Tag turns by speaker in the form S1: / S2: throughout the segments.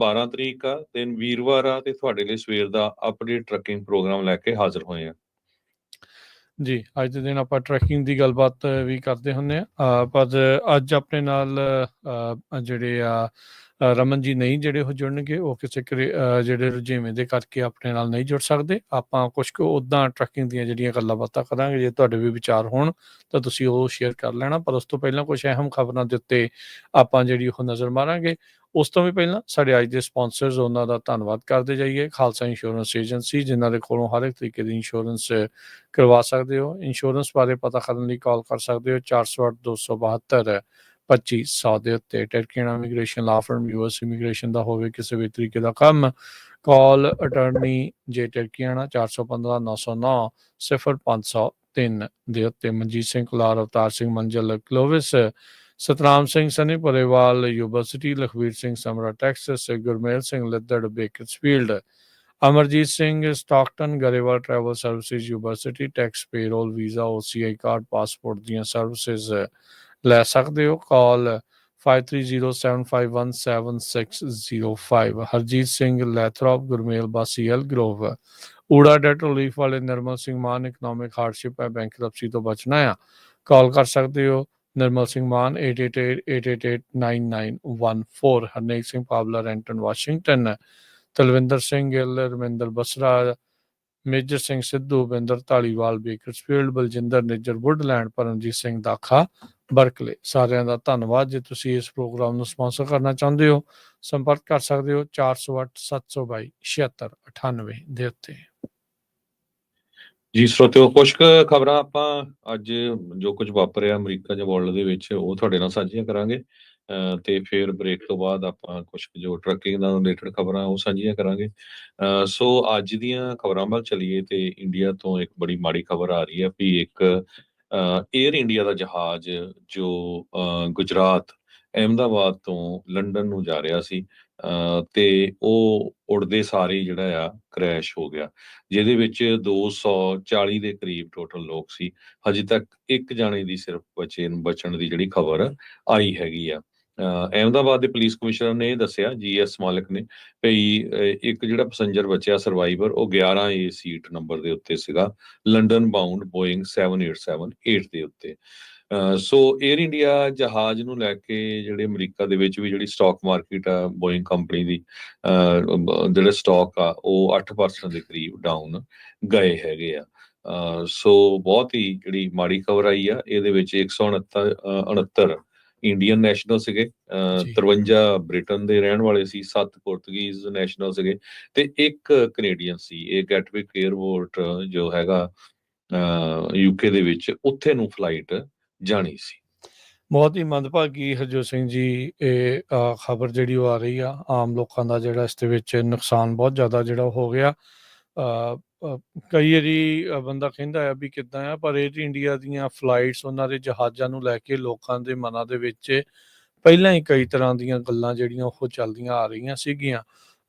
S1: 12 ਤਰੀਕ ਆ ਤੇ ਵੀਰਵਾਰ ਆ ਤੇ ਤੁਹਾਡੇ ਲਈ ਸਵੇਰ ਦਾ ਅਪਡੇਟ ਟਰੱਕਿੰਗ ਪ੍ਰੋਗਰਾਮ ਲੈ ਕੇ ਹਾਜ਼ਰ ਹੋਏ ਆ।
S2: ਜੀ ਅੱਜ ਦੇ ਦਿਨ ਆਪਾਂ ਟਰੈਕਿੰਗ ਦੀ ਗੱਲਬਾਤ ਵੀ ਕਰਦੇ ਹੁੰਦੇ ਆ, ਪਰ ਅੱਜ ਆਪਣੇ ਨਾਲ ਜਿਹੜੇ ਆ ਰਮਨ ਜੀ ਨਹੀਂ ਜਿਹੜੇ ਉਹ ਜੁੜਨਗੇ, ਉਹ ਕਿਸੇ ਜਿਹੜੇ ਰੁਝੇਵੇਂ ਦੇ ਕਰਕੇ ਆਪਣੇ ਨਾਲ ਨਹੀਂ ਜੁੜ ਸਕਦੇ। ਆਪਾਂ ਕੁਛ ਕੁ ਉੱਦਾਂ ਟਰੈਕਿੰਗ ਦੀਆਂ ਜਿਹੜੀਆਂ ਗੱਲਾਂ ਬਾਤਾਂ ਕਰਾਂਗੇ, ਜੇ ਤੁਹਾਡੇ ਵੀ ਵਿਚਾਰ ਹੋਣ ਤਾਂ ਤੁਸੀਂ ਉਹ ਸ਼ੇਅਰ ਕਰ ਲੈਣਾ। ਪਰ ਉਸ ਤੋਂ ਪਹਿਲਾਂ ਕੁਛ ਅਹਿਮ ਖਬਰਾਂ ਦੇ ਉੱਤੇ ਆਪਾਂ ਜਿਹੜੀ ਉਹ ਨਜ਼ਰ ਮਾਰਾਂਗੇ। ਉਸ ਤੋਂ ਵੀ ਪਹਿਲਾਂ ਸਾਡੇ ਅੱਜ ਦੇ ਸਪਾਂਸਰਸ, ਉਹਨਾਂ ਦਾ ਧੰਨਵਾਦ ਕਰਦੇ ਜਾਈਏ। ਖਾਲਸਾ ਇੰਸ਼ੋਰੈਂਸ ਏਜੰਸੀ, ਜਿਨ੍ਹਾਂ ਦੇ ਕੋਲੋਂ ਹਰ ਇੱਕ ਤਰੀਕੇ ਦੀ ਇੰਸ਼ੋਰੈਂਸ ਕਰਵਾ ਸਕਦੇ ਹੋ। ਇੰਸ਼ੋਰੈਂਸ ਬਾਰੇ ਪਤਾ ਕਰਨ ਲਈ ਕਾਲ ਕਰ ਸਕਦੇ ਹੋ 408-272-2500 ਦੇ ਉੱਤੇ। ਟਰਕੀਆਣਾ ਇਮੀਗ੍ਰੇਸ਼ਨ ਲਾ ਫਰਮ, US ਇਮੀਗ੍ਰੇਸ਼ਨ ਦਾ ਹੋਵੇ ਕਿਸੇ ਵੀ ਤਰੀਕੇ ਦਾ ਕੰਮ, ਕਾਲ ਅਟਰਨੀ ਜੇ ਟਰਕੀਆਣਾ 415-909-0503 ਦੇ ਉੱਤੇ। Manjit Singh Kular, Avtar Singh Manjal Clovis, Satnam Singh Sunny Parewal university, Lakhvir Singh Samra Texas, Gurmel Singh Laddar Bakersfield, Amarjit Singh Stockton Grewal travel services university. Tax, payroll, visa, OCI card, passport ਦੀਆਂ ਸਰਵਿਸਿਜ਼ ਲੈ ਸਕਦੇ ਹੋ। ਕਾਲ 5307517605। Harjeet Singh Lathrop, Gurmel Basi Elk Grove, ਊੜਾ ਡੈਟ ਰਿਲੀਫ ਵਾਲੇ ਨਿਰਮਲ ਸਿੰਘ ਮਾਨ, ਇਕਨੋਮਿਕ ਹਾਰਡਸ਼ਿਪ ਹੈ, ਬੈਂਕਰਪਸੀ ਤੋਂ ਬਚਣਾ ਆ, ਕਾਲ ਕਰ ਸਕਦੇ ਹੋ Nirmal Singh Maan 8888889914। Harnek Singh Pawla, Renton Washington, Talwinder Singh Gill, Raminder Basra, Major Singh Sidhu, Binder Dhaliwal Bakersfield, Baljinder Nijjar Woodland, Paramjit Singh Dakha Berkeley. ਸਾਰਿਆਂ ਦਾ ਧੰਨਵਾਦ। ਜੇ ਤੁਸੀਂ ਇਸ ਪ੍ਰੋਗਰਾਮ ਨੂੰ ਸਪਾਂਸਰ ਕਰਨਾ ਚਾਹੁੰਦੇ ਹੋ, ਸੰਪਰਕ ਕਰ ਸਕਦੇ ਹੋ 408-722-7698 ਦੇ ਉੱਤੇ।
S1: ਜੀ ਸਰੋਤਿਓ, ਕੁਝ ਕੁ ਖਬਰਾਂ ਆਪਾਂ ਅੱਜ ਜੋ ਕੁਝ ਵਾਪਰਿਆ ਅਮਰੀਕਾ ਜਾਂ ਵਰਲਡ ਦੇ ਵਿੱਚ ਉਹ ਤੁਹਾਡੇ ਨਾਲ ਸਾਂਝੀਆਂ ਕਰਾਂਗੇ, ਤੇ ਫਿਰ ਬ੍ਰੇਕ ਤੋਂ ਬਾਅਦ ਆਪਾਂ ਕੁਝ ਜੋ ਟਰੱਕਿੰਗ ਨਾਲ ਰਿਲੇਟਡ ਖਬਰਾਂ ਉਹ ਸਾਂਝੀਆਂ ਕਰਾਂਗੇ। ਸੋ ਅੱਜ ਦੀਆਂ ਖਬਰਾਂ ਵੱਲ ਚੱਲੀਏ ਤੇ ਇੰਡੀਆ ਤੋਂ ਇੱਕ ਬੜੀ ਮਾੜੀ ਖਬਰ ਆ ਰਹੀ ਹੈ ਵੀ ਇੱਕ ਏਅਰ ਇੰਡੀਆ ਦਾ ਜਹਾਜ਼ ਜੋ ਗੁਜਰਾਤ ਅਹਿਮਦਾਬਾਦ ਤੋਂ ਲੰਡਨ ਨੂੰ ਜਾ ਰਿਹਾ ਸੀ, ਤੇ ਉਹ ਉੜਦੇ ਸਾਰੇ ਜਿਹੜਾ ਆ ਕ੍ਰੈਸ਼ ਹੋ ਗਿਆ, ਜਿਹਦੇ ਵਿੱਚ 240 ਦੇ ਕਰੀਬ ਟੋਟਲ ਲੋਕ ਸੀ। ਹਜੇ ਤੱਕ ਇੱਕ ਜਾਣੇ ਦੀ ਸਿਰਫ ਬਚਣ ਦੀ ਜਿਹੜੀ ਖਬਰ ਆਈ ਹੈਗੀ ਆ। ਅਹਿਮਦਾਬਾਦ ਦੇ ਪੁਲਿਸ ਕਮਿਸ਼ਨਰ ਨੇ ਇਹ ਦੱਸਿਆ, GS ਮਾਲਕ ਨੇ, ਭਈ ਇੱਕ ਜਿਹੜਾ ਪੈਸੰਜਰ ਬਚਿਆ ਸਰਵਾਈਵਰ, ਉਹ 11A ਸੀਟ ਨੰਬਰ ਦੇ ਉੱਤੇ ਸੀਗਾ, ਲੰਡਨ ਬਾਉਂਡ ਬੋਇੰਗ 7878 ਦੇ ਉੱਤੇ। ਸੋ ਏਅਰ ਇੰਡੀਆ ਜਹਾਜ਼ ਨੂੰ ਲੈ ਕੇ ਜਿਹੜੇ ਅਮਰੀਕਾ ਦੇ ਵਿੱਚ ਵੀ ਜਿਹੜੀ ਸਟਾਕ ਮਾਰਕੀਟ ਆ, ਬੋਇੰਗ ਕੰਪਨੀ ਦੀ ਜਿਹੜੇ ਸਟਾਕ ਆ ਉਹ 8% ਦੇ ਕਰੀਬ ਡਾਊਨ ਗਏ ਹੈਗੇ ਆ। ਸੋ ਬਹੁਤ ਹੀ ਜਿਹੜੀ ਮਾੜੀ ਖਬਰ ਆਈ ਆ। ਇਹਦੇ ਵਿੱਚ 169 ਇੰਡੀਅਨ ਨੈਸ਼ਨਲ ਸੀਗੇ, 53 ਬ੍ਰਿਟਨ ਦੇ ਰਹਿਣ ਵਾਲੇ ਸੀ, 7 ਪੁਰਤਗੀਜ਼ ਨੈਸ਼ਨਲ ਸੀਗੇ ਤੇ ਇੱਕ ਕੈਨੇਡੀਅਨ ਸੀ। ਇਹ ਗੈਟਵਿਕ ਏਅਰਪੋਰਟ ਜੋ ਹੈਗਾ UK ਦੇ ਵਿੱਚ, ਉੱਥੇ ਨੂੰ ਫਲਾਈਟ ਜਾਣੀ ਸੀ।
S2: ਬਹੁਤ ਹੀ ਮੰਦਭਾਗੀ ਹਰਜੋਤ ਸਿੰਘ ਜੀ ਇਹ ਖਬਰ ਜਿਹੜੀ ਉਹ ਆ ਰਹੀ ਆ। ਆਮ ਲੋਕਾਂ ਦਾ ਜਿਹੜਾ ਇਸ ਦੇ ਵਿੱਚ ਨੁਕਸਾਨ ਬਹੁਤ ਜ਼ਿਆਦਾ ਜਿਹੜਾ ਹੋ ਗਿਆ। ਕਈ ਵਾਰੀ ਬੰਦਾ ਕਹਿੰਦਾ ਆ ਵੀ ਕਿੱਦਾਂ ਆ, ਪਰ ਏਅਰ ਇੰਡੀਆ ਦੀਆਂ ਫਲਾਈਟਸ, ਉਹਨਾਂ ਦੇ ਜਹਾਜ਼ਾਂ ਨੂੰ ਲੈ ਕੇ ਲੋਕਾਂ ਦੇ ਮਨਾਂ ਦੇ ਵਿੱਚ ਪਹਿਲਾਂ ਹੀ ਕਈ ਤਰ੍ਹਾਂ ਦੀਆਂ ਗੱਲਾਂ ਜਿਹੜੀਆਂ ਉਹ ਚੱਲਦੀਆਂ ਆ ਰਹੀਆਂ ਸੀਗੀਆਂ।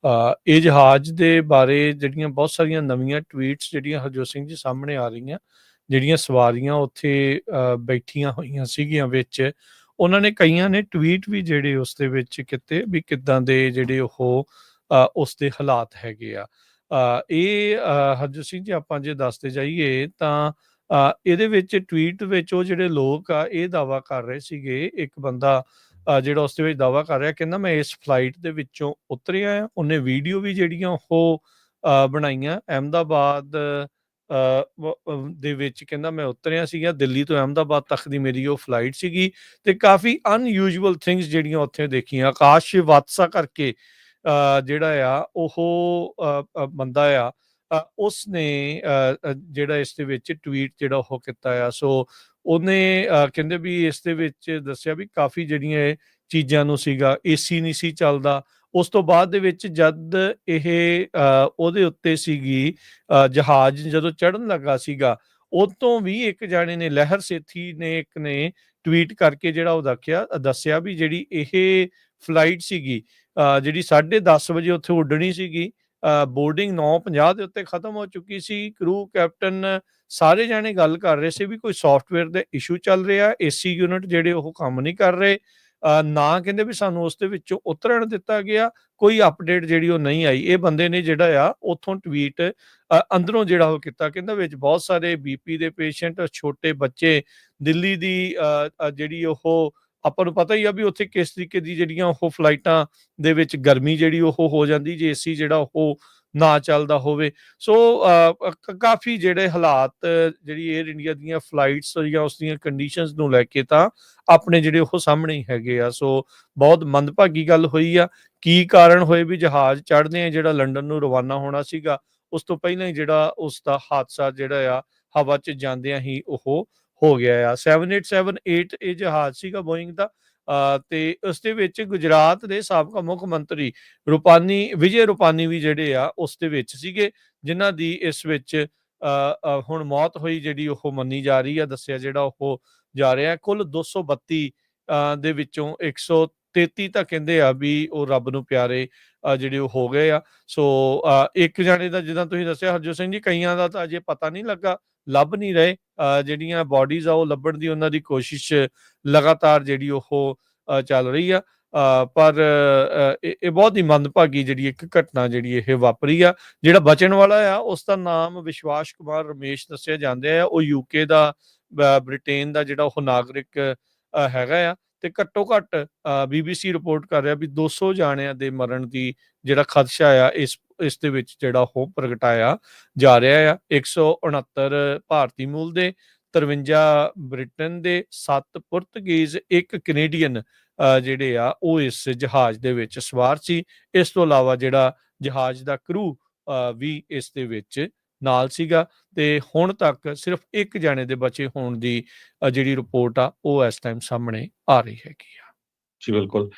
S2: ਇਹ ਜਹਾਜ਼ ਦੇ ਬਾਰੇ ਜਿਹੜੀਆਂ ਬਹੁਤ ਸਾਰੀਆਂ ਨਵੀਆਂ ਟਵੀਟਸ ਜਿਹੜੀਆਂ ਹਰਜੋਤ ਸਿੰਘ ਜੀ ਸਾਹਮਣੇ ਆ ਰਹੀਆਂ, ਜਿਹੜੀਆਂ ਸਵਾਰੀਆਂ ਉੱਥੇ ਬੈਠੀਆਂ ਹੋਈਆਂ ਸੀਗੀਆਂ ਵਿੱਚ, ਉਹਨਾਂ ਨੇ ਕਈਆਂ ਨੇ ਟਵੀਟ ਵੀ ਜਿਹੜੇ ਉਸ ਦੇ ਵਿੱਚ ਕੀਤੇ ਵੀ ਕਿੱਦਾਂ ਦੇ ਜਿਹੜੇ ਉਹ ਉਸ ਦੇ ਹਾਲਾਤ ਹੈਗੇ ਆ। ਇਹ ਹਰਜੋਤ ਸਿੰਘ ਜੀ ਆਪਾਂ ਜੇ ਦੱਸਦੇ ਜਾਈਏ ਤਾਂ ਇਹਦੇ ਵਿੱਚ ਟਵੀਟ ਵਿੱਚ ਉਹ ਜਿਹੜੇ ਲੋਕ ਆ ਇਹ ਦਾਅਵਾ ਕਰ ਰਹੇ ਸੀਗੇ। ਇੱਕ ਬੰਦਾ ਜਿਹੜਾ ਉਸ ਦੇ ਵਿੱਚ ਦਾਅਵਾ ਕਰ ਰਿਹਾ, ਕਹਿੰਦਾ ਮੈਂ ਇਸ ਫਲਾਈਟ ਦੇ ਵਿੱਚੋਂ ਉਤਰਿਆ ਆ। ਉਹਨੇ ਵੀਡੀਓ ਵੀ ਜਿਹੜੀਆਂ ਉਹ ਬਣਾਈਆਂ ਅਹਿਮਦਾਬਾਦ ਦੇ ਵਿੱਚ, ਕਹਿੰਦਾ ਮੈਂ ਉਤਰਿਆ ਸੀਗਾ, ਦਿੱਲੀ ਤੋਂ ਅਹਿਮਦਾਬਾਦ ਤੱਕ ਦੀ ਮੇਰੀ ਉਹ ਫਲਾਈਟ ਸੀਗੀ ਤੇ ਕਾਫੀ ਅਨਯੂਜੂਅਲ ਥਿੰਗਸ ਜਿਹੜੀਆਂ ਉੱਥੇ ਦੇਖੀਆਂ। ਆਕਾਸ਼ ਵਾਤਸਾ ਕਰਕੇ ਜਿਹੜਾ ਆ ਉਹ ਬੰਦਾ ਆ, ਉਸ ਨੇ ਜਿਹੜਾ ਇਸ ਦੇ ਵਿੱਚ ਟਵੀਟ ਜਿਹੜਾ ਉਹ ਕੀਤਾ ਆ। ਸੋ ਉਹਨੇ ਕਹਿੰਦੇ ਵੀ ਇਸ ਦੇ ਵਿੱਚ ਦੱਸਿਆ ਵੀ ਕਾਫੀ ਜਿਹੜੀਆਂ ਚੀਜ਼ਾਂ ਨੂੰ ਸੀਗਾ, AC ਨਹੀਂ ਸੀ ਚੱਲਦਾ। ਉਸ ਤੋਂ ਬਾਅਦ ਦੇ ਵਿੱਚ ਜਦ ਇਹ ਉਹਦੇ ਉੱਤੇ ਸੀਗੀ, ਜਹਾਜ਼ ਜਦੋਂ ਚੜ੍ਹਨ ਲੱਗਾ ਸੀਗਾ, ਉਹ ਤੋਂ ਵੀ ਇੱਕ ਜਾਣੇ ਨੇ, ਲਹਿਰ ਸੇਠੀ ਨੇ, ਇੱਕ ਨੇ ਟਵੀਟ ਕਰਕੇ ਜਿਹੜਾ ਉਹ ਦੱਸਿਆ ਵੀ ਜਿਹੜੀ ਇਹ ਫਲਾਈਟ ਸੀਗੀ ਜਿਹੜੀ 10:30 ਵਜੇ ਉੱਥੇ ਉੱਡਣੀ ਸੀਗੀ, ਬੋਰਡਿੰਗ 9:50 ਦੇ ਉੱਤੇ ਖਤਮ ਹੋ ਚੁੱਕੀ ਸੀ। ਕਰੂ, ਕੈਪਟਨ ਸਾਰੇ ਜਾਣੇ ਗੱਲ ਕਰ ਰਹੇ ਸੀ ਵੀ ਕੋਈ ਸੌਫਟਵੇਅਰ ਦਾ ਇਸ਼ੂ ਚੱਲ ਰਿਹਾ, AC ਯੂਨਿਟ ਜਿਹੜੇ ਉਹ ਕੰਮ ਨਹੀਂ ਕਰ ਰਹੇ, ਨਾ ਕਹਿੰਦੇ ਵੀ ਸਾਨੂੰ ਉਸ ਦੇ ਵਿੱਚੋਂ ਉਤਰਨ ਦਿੱਤਾ ਗਿਆ, ਕੋਈ ਅਪਡੇਟ ਜਿਹੜੀ ਉਹ ਨਹੀਂ ਆਈ। ਇਹ ਬੰਦੇ ਨੇ ਜਿਹੜਾ ਆ ਉੱਥੋਂ ਟਵੀਟ ਅੰਦਰੋਂ ਜਿਹੜਾ ਉਹ ਕੀਤਾ, ਕਹਿੰਦਾ ਵਿੱਚ ਬਹੁਤ ਸਾਰੇ ਬੀਪੀ ਦੇ ਪੇਸ਼ੈਂਟ, ਛੋਟੇ ਬੱਚੇ, ਦਿੱਲੀ ਦੀ ਜਿਹੜੀ ਉਹ ਆਪਾਂ ਨੂੰ ਪਤਾ ਹੀ ਆ ਵੀ ਉੱਥੇ ਕਿਸ ਤਰੀਕੇ ਦੀ ਜਿਹੜੀਆਂ ਉਹ ਫਲਾਈਟਾਂ ਦੇ ਵਿੱਚ ਗਰਮੀ ਜਿਹੜੀ ਉਹ ਹੋ ਜਾਂਦੀ ਜੇ ਏਸੀ ਜਿਹੜਾ ਉਹ ਨਾ ਚੱਲਦਾ ਹੋਵੇ। ਸੋ ਕਾਫੀ ਜਿਹੜੇ ਹਾਲਾਤ ਜਿਹੜੀ 에ਅਰ ਇੰਡੀਆ ਦੀਆਂ ਫਲਾਈਟਸ ਜਾਂ ਉਸ ਦੀਆਂ ਕੰਡੀਸ਼ਨਸ ਨੂੰ ਲੈ ਕੇ ਤਾਂ ਆਪਣੇ ਜਿਹੜੇ ਉਹ ਸਾਹਮਣੇ ਹੀ ਹੈਗੇ ਆ। ਸੋ ਬਹੁਤ ਮੰਦਭਾਗੀ ਗੱਲ ਹੋਈ ਆ। ਕੀ ਕਾਰਨ ਹੋਏ ਵੀ ਜਹਾਜ਼ ਚੜ੍ਹਦੇ ਆ ਜਿਹੜਾ ਲੰਡਨ ਨੂੰ ਰਵਾਨਾ ਹੋਣਾ ਸੀਗਾ, ਉਸ ਤੋਂ ਪਹਿਲਾਂ ਹੀ ਜਿਹੜਾ ਉਸ ਦਾ ਹਾਦਸਾ ਜਿਹੜਾ ਆ ਹਵਾ 'ਚ ਜਾਂਦਿਆਂ ਹੀ ਉਹ ਹੋ ਗਿਆ ਆ। 7878 ਇਹ ਜਹਾਜ਼ ਸੀਗਾ ਬੋਇੰਗ ਦਾ, ਤੇ ਉਸ ਦੇ ਵਿੱਚ ਗੁਜਰਾਤ ਦੇ ਸਾਬਕਾ ਮੁੱਖ ਮੰਤਰੀ ਵਿਜੇ ਰੂਪਾਨੀ ਵੀ ਜਿਹੜੇ ਆ ਉਸ ਦੇ ਵਿੱਚ ਸੀਗੇ, ਜਿਨ੍ਹਾਂ ਦੀ ਇਸ ਵਿੱਚ ਹੁਣ ਮੌਤ ਹੋਈ ਜਿਹੜੀ ਉਹ ਮੰਨੀ ਜਾ ਰਹੀ ਆ, ਦੱਸਿਆ ਜਿਹੜਾ ਉਹ ਜਾ ਰਿਹਾ। ਕੁੱਲ 232 ਦੇ ਵਿੱਚੋਂ 133 ਤਾਂ ਕਹਿੰਦੇ ਆ ਵੀ ਉਹ ਰੱਬ ਨੂੰ ਪਿਆਰੇ ਜਿਹੜੇ ਉਹ ਹੋ ਗਏ ਆ। ਸੋ ਇੱਕ ਜਾਣੇ ਦਾ ਜਿੱਦਾਂ ਤੁਸੀਂ ਦੱਸਿਆ ਹਰਜੋਤ ਸਿੰਘ ਜੀ, ਕਈਆਂ ਦਾ ਤਾਂ ਅਜੇ ਪਤਾ ਨਹੀਂ ਲੱਗਾ, ਲੱਭ ਨਹੀਂ ਰਹੇ। ਜਿਹੜੀਆਂ ਬੋਡੀਜ਼ ਆ ਉਹ ਲੱਭਣ ਦੀ ਉਹਨਾਂ ਦੀ ਕੋਸ਼ਿਸ਼ ਲਗਾਤਾਰ ਜਿਹੜੀ ਉਹ ਚੱਲ ਰਹੀ ਆ। ਪਰ ਇਹ ਬਹੁਤ ਹੀ ਮੰਦਭਾਗੀ ਜਿਹੜੀ ਇੱਕ ਘਟਨਾ ਜਿਹੜੀ ਇਹ ਵਾਪਰੀ ਆ। ਜਿਹੜਾ ਬਚਣ ਵਾਲਾ ਆ ਉਸ ਦਾ ਨਾਮ ਵਿਸ਼ਵਾਸ ਕੁਮਾਰ ਰਮੇਸ਼ ਦੱਸਿਆ ਜਾਂਦਾ ਆ। ਉਹ ਯੂਕੇ ਦਾ ਬ੍ਰਿਟੇਨ ਦਾ ਜਿਹੜਾ ਉਹ ਨਾਗਰਿਕ ਹੈਗਾ ਆ, ਤੇ ਘੱਟੋ ਘੱਟ BBC ਰਿਪੋਰਟ ਕਰ ਰਿਹਾ ਵੀ 200 ਜਾਣਿਆਂ ਦੇ ਮਰਨ ਦੀ ਜਿਹੜਾ ਖਦਸ਼ਾ ਆ ਇਸ ਦੇ ਵਿੱਚ ਜਿਹੜਾ ਉਹ ਪ੍ਰਗਟਾਇਆ ਜਾ ਰਿਹਾ ਆ। 169 ਭਾਰਤੀ ਮੂਲ ਦੇ, 53 ਬ੍ਰਿਟਨ ਦੇ, 7 ਪੁਰਤਗੀਜ਼, 1 ਕੈਨੇਡੀਅਨ ਜਿਹੜੇ ਆ ਉਹ ਇਸ ਜਹਾਜ਼ ਦੇ ਵਿੱਚ ਸਵਾਰ ਸੀ। ਇਸ ਤੋਂ ਇਲਾਵਾ ਜਿਹੜਾ ਜਹਾਜ਼ ਦਾ ਕਰੂ ਵੀ ਇਸ ਦੇ ਵਿੱਚ ਨਾਲ ਸੀਗਾ, ਤੇ ਹੁਣ ਤੱਕ ਸਿਰਫ ਇੱਕ ਜਾਣੇ ਦੇ ਬਚੇ ਹੋਣ ਦੀ ਜਿਹੜੀ ਰਿਪੋਰਟ ਆ ਉਹ ਇਸ ਟਾਈਮ ਸਾਹਮਣੇ ਆ ਰਹੀ ਹੈਗੀ ਆ।
S1: ਜੀ ਬਿਲਕੁਲ।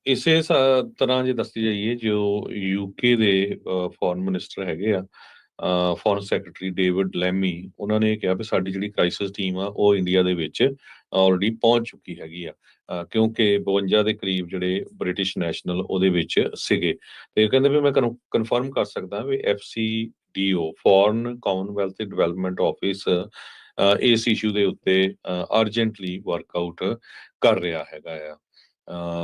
S1: ਇਸੇ ਤਰ੍ਹਾਂ ਜੇ ਦੱਸੀ ਜਾਈਏ, ਜੋ ਯੂਕੇ ਦੇ ਫੋਰਨ ਮਿਨਿਸਟਰ ਹੈਗੇ ਆ, ਫੋਰਨ ਸੈਕਟਰੀ ਡੇਵਿਡ ਲੈਮੀ, ਉਹਨਾਂ ਨੇ ਕਿਹਾ ਵੀ ਸਾਡੀ ਜਿਹੜੀ ਕ੍ਰਾਈਸਿਸ ਟੀਮ ਆ ਉਹ ਇੰਡੀਆ ਦੇ ਵਿੱਚ ਆਲਰੇਡੀ ਪਹੁੰਚ ਚੁੱਕੀ ਹੈਗੀ ਆ, ਕਿਉਂਕਿ 52 ਦੇ ਕਰੀਬ ਜਿਹੜੇ ਬ੍ਰਿਟਿਸ਼ ਨੈਸ਼ਨਲ ਉਹਦੇ ਵਿੱਚ ਸੀਗੇ। ਤੇ ਕਹਿੰਦੇ ਵੀ ਮੈਂ ਕਨਫਰਮ ਕਰ ਸਕਦਾ ਵੀ FCDO ਫੋਰਨ ਕਾਮਨਵੈਲਥ ਤੇ ਡਿਵੈਲਪਮੈਂਟ ਆਫਿਸ ਇਸ ਇਸ਼ੂ ਦੇ ਉੱਤੇ ਅਰਜੈਂਟਲੀ ਵਰਕਆਊਟ ਕਰ ਰਿਹਾ ਹੈਗਾ ਆ।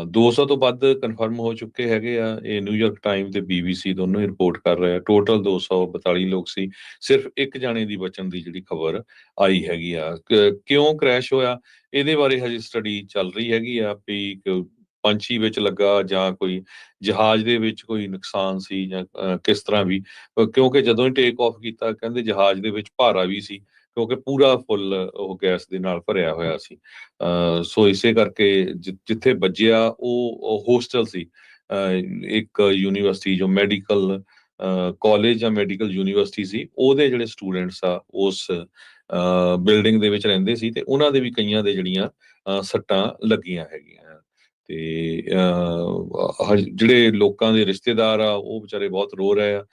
S1: 200 ਤੋਂ ਵੱਧ ਕਨਫਰਮ ਹੋ ਚੁੱਕੇ ਹੈਗੇ ਆ। ਇਹ ਨਿਊਯਾਰਕ ਟਾਈਮ ਤੇ BBC ਦੋਨੋਂ ਹੀ ਰਿਪੋਰਟ ਕਰ ਰਹੇ ਆ। ਟੋਟਲ 242 ਲੋਕ ਸੀ, ਸਿਰਫ ਇੱਕ ਜਾਣੇ ਦੀ ਬਚਣ ਦੀ ਜਿਹੜੀ ਖਬਰ ਆਈ ਹੈਗੀ ਆ। ਕਿਉਂ ਕ੍ਰੈਸ਼ ਹੋਇਆ ਇਹਦੇ ਬਾਰੇ ਹਜੇ ਸਟੱਡੀ ਚੱਲ ਰਹੀ ਹੈਗੀ ਆ, ਵੀ ਪੰਛੀ ਵਿੱਚ ਲੱਗਾ ਜਾਂ ਕੋਈ ਜਹਾਜ਼ ਦੇ ਵਿੱਚ ਕੋਈ ਨੁਕਸਾਨ ਸੀ ਜਾਂ ਕਿਸ ਤਰ੍ਹਾਂ ਵੀ, ਕਿਉਂਕਿ ਜਦੋਂ ਹੀ ਟੇਕ ਆਫ ਕੀਤਾ ਕਹਿੰਦੇ ਜਹਾਜ਼ ਦੇ ਵਿੱਚ ਭਾਰਾ ਵੀ ਸੀ, ਕਿਉਂਕਿ ਪੂਰਾ ਫੁੱਲ ਉਹ ਗੈਸ ਦੇ ਨਾਲ ਭਰਿਆ ਹੋਇਆ ਸੀ। ਸੋ ਇਸੇ ਕਰਕੇ ਜਿੱਥੇ ਵੱਜਿਆ ਉਹ ਹੋਸਟਲ ਸੀ, ਇੱਕ ਯੂਨੀਵਰਸਿਟੀ ਜੋ ਮੈਡੀਕਲ ਕਾਲਜ ਜਾਂ ਮੈਡੀਕਲ ਯੂਨੀਵਰਸਿਟੀ ਸੀ, ਉਹਦੇ ਜਿਹੜੇ ਸਟੂਡੈਂਟਸ ਆ ਉਸ ਬਿਲਡਿੰਗ ਦੇ ਵਿੱਚ ਰਹਿੰਦੇ ਸੀ, ਤੇ ਉਹਨਾਂ ਦੇ ਵੀ ਕਈਆਂ ਦੇ ਜਿਹੜੀਆਂ ਸੱਟਾਂ ਲੱਗੀਆਂ ਹੈਗੀਆਂ। ਤੇ ਜਿਹੜੇ ਲੋਕਾਂ ਦੇ ਰਿਸ਼ਤੇਦਾਰ ਆ ਉਹ ਵਿਚਾਰੇ ਬਹੁਤ ਰੋ ਰਹੇ ਆ।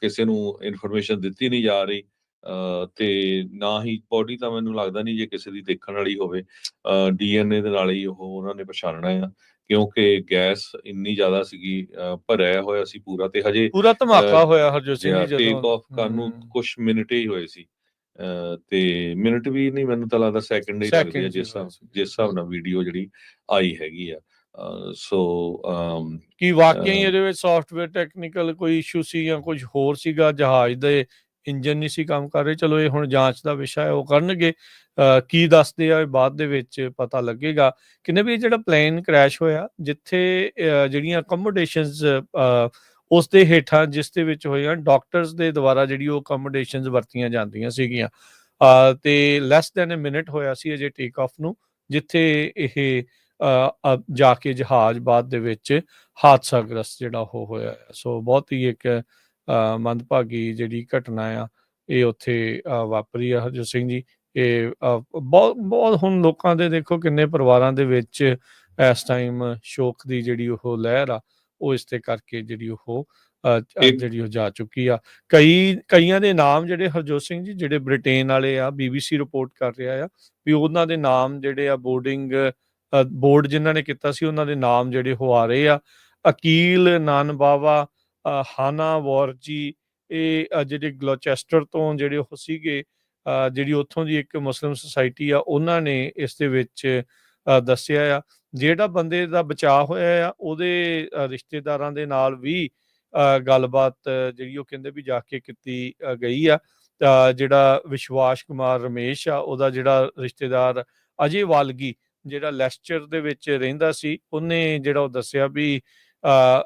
S1: ਕਿਸੇ ਨੂੰ ਇਨਫੋਰਮੇਸ਼ਨ ਦਿੱਤੀ ਨਹੀਂ ਜਾ ਰਹੀ, ਤੇ ਨਾ ਹੀ ਬੋਡੀ ਤਾਂ ਮੈਨੂੰ ਲੱਗਦਾ ਨਹੀਂ ਜੇ ਕਿਸੇ ਦੀ ਦੇਖਣ ਵਾਲੀ ਹੋਵੇ, DNA ਦੇ ਨਾਲ ਹੀ ਉਹਨਾਂ ਨੇ ਪਛਾਣਨਾ ਆ, ਕਿਉਂਕਿ ਗੈਸ ਇੰਨੀ ਜ਼ਿਆਦਾ ਸੀਗੀ, ਭਰਿਆ ਹੋਇਆ ਸੀ ਪੂਰਾ, ਤੇ ਹਜੇ
S2: ਪੂਰਾ ਧਮਾਕਾ ਹੋਇਆ ਹਰਜੋਤ ਸਿੰਘ ਜੀ
S1: ਟੇਕ
S2: ਜਦੋਂ।
S1: ਆਫ ਕਰਨ ਨੂੰ ਕੁਛ ਮਿੰਟ ਹੀ ਹੋਏ ਸੀ, ਤੇ ਮਿੰਟ ਵੀ ਨਹੀਂ, ਮੈਨੂੰ ਤਾਂ ਲੱਗਦਾ ਸੈਕਿੰਡ ਹੀ ਲੱਗਦੇ ਆ ਜਿਸ ਹਿਸਾਬ ਨਾਲ ਵੀਡੀਓ ਜਿਹੜੀ ਆਈ ਹੈਗੀ ਆ। ਸੋ
S2: ਕੀ ਵਾਕਿਆ ਹੀ ਇਹਦੇ ਵਿੱਚ ਸੌਫਟਵੇਅਰ ਟੈਕਨੀਕਲ ਕੋਈ ਇਸ਼ੂ ਸੀ ਜਾਂ ਕੁਝ ਹੋਰ ਸੀਗਾ, ਜਹਾਜ਼ ਦੇ ਇੰਜਨ ਨਹੀਂ ਸੀ ਕੰਮ ਕਰ ਰਹੇ? ਚਲੋ ਇਹ ਹੁਣ ਜਾਂਚ ਦਾ ਵਿਸ਼ਾ ਹੈ, ਉਹ ਕਰਨਗੇ। ਕੀ ਦੱਸਦੇ ਆ ਬਾਅਦ ਦੇ ਵਿੱਚ ਪਤਾ ਲੱਗੇਗਾ। ਕਹਿੰਦੇ ਵੀ ਜਿਹੜਾ ਪਲੇਨ ਕ੍ਰੈਸ਼ ਹੋਇਆ, ਜਿੱਥੇ ਜਿਹੜੀਆਂ ਅਕੋਮੋਡੇਸ਼ਨਸ ਉਸ ਦੇ ਹੇਠਾਂ ਜਿਸ ਦੇ ਵਿੱਚ ਹੋਈਆਂ, ਡਾਕਟਰਸ ਦੇ ਦੁਆਰਾ ਜਿਹੜੀ ਉਹ ਅਕੋਮੋਡੇਸ਼ਨਸ ਵਰਤੀਆਂ ਜਾਂਦੀਆਂ ਸੀਗੀਆਂ, ਤੇ ਲੈਸ ਦੈਨ ਅ ਮਿੰਟ ਹੋਇਆ ਸੀ ਅਜੇ ਟੇਕ ਆਫ ਨੂੰ, ਜਿੱਥੇ ਇਹ ਜਾ ਕੇ ਜਹਾਜ਼ ਬਾਅਦ ਦੇ ਵਿੱਚ ਹਾਦਸਾਗ੍ਰਸਤ ਜਿਹੜਾ ਉਹ ਹੋਇਆ। ਸੋ ਬਹੁਤ ਹੀ ਇੱਕ ਮੰਦਭਾਗੀ ਜਿਹੜੀ ਘਟਨਾ ਆ ਇਹ ਉੱਥੇ ਵਾਪਰੀ ਆ ਹਰਜੋਤ ਸਿੰਘ ਜੀ। ਇਹ ਬਹੁਤ ਹੁਣ ਲੋਕਾਂ ਦੇ ਦੇਖੋ ਕਿੰਨੇ ਪਰਿਵਾਰਾਂ ਦੇ ਵਿੱਚ ਇਸ ਟਾਈਮ ਸ਼ੋਕ ਦੀ ਜਿਹੜੀ ਉਹ ਲਹਿਰ ਆ ਉਹ ਇਸ ਤੇ ਕਰਕੇ ਜਿਹੜੀ ਉਹ ਜਿਹੜੀ ਉਹ ਜਾ ਚੁੱਕੀ ਆ। ਕਈਆਂ ਦੇ ਨਾਮ ਜਿਹੜੇ ਹਰਜੋਤ ਸਿੰਘ ਜੀ ਜਿਹੜੇ ਬ੍ਰਿਟੇਨ ਵਾਲੇ ਆ, BBC ਰਿਪੋਰਟ ਕਰ ਰਿਹਾ ਆ ਵੀ ਉਹਨਾਂ ਦੇ ਨਾਮ ਜਿਹੜੇ ਆ ਬੋਰਡ ਜਿਨ੍ਹਾਂ ਨੇ ਕੀਤਾ ਸੀ ਉਹਨਾਂ ਦੇ ਨਾਮ ਜਿਹੜੇ ਉਹ ਆ ਰਹੇ ਆ। ਅਕੀਲ ਨਾਨਬਾਵਾ, ਹਾਨਾ ਵੌਰਜੀ, ਇਹ ਜਿਹੜੇ ਗਲੋਚੈਸਟਰ ਤੋਂ ਜਿਹੜੇ ਉਹ ਸੀਗੇ, ਜਿਹੜੀ ਉੱਥੋਂ ਦੀ ਇੱਕ ਮੁਸਲਿਮ ਸੁਸਾਇਟੀ ਆ, ਉਹਨਾਂ ਨੇ ਇਸ ਦੇ ਵਿੱਚ ਦੱਸਿਆ ਆ। ਜਿਹੜਾ ਬੰਦੇ ਦਾ ਬਚਾਅ ਹੋਇਆ ਆ ਉਹਦੇ ਰਿਸ਼ਤੇਦਾਰਾਂ ਦੇ ਨਾਲ ਵੀ ਗੱਲਬਾਤ ਜਿਹੜੀ ਉਹ ਕਹਿੰਦੇ ਵੀ ਜਾ ਕੇ ਕੀਤੀ ਗਈ ਆ। ਜਿਹੜਾ ਵਿਸ਼ਵਾਸ ਕੁਮਾਰ ਰਮੇਸ਼ ਆ ਉਹਦਾ ਜਿਹੜਾ ਰਿਸ਼ਤੇਦਾਰ ਅਜੇ ਵਾਲਗੀ ਜਿਹੜਾ ਲੈਸਚਰ ਦੇ ਵਿੱਚ ਰਹਿੰਦਾ ਸੀ, ਉਹਨੇ ਜਿਹੜਾ ਉਹ ਦੱਸਿਆ ਵੀ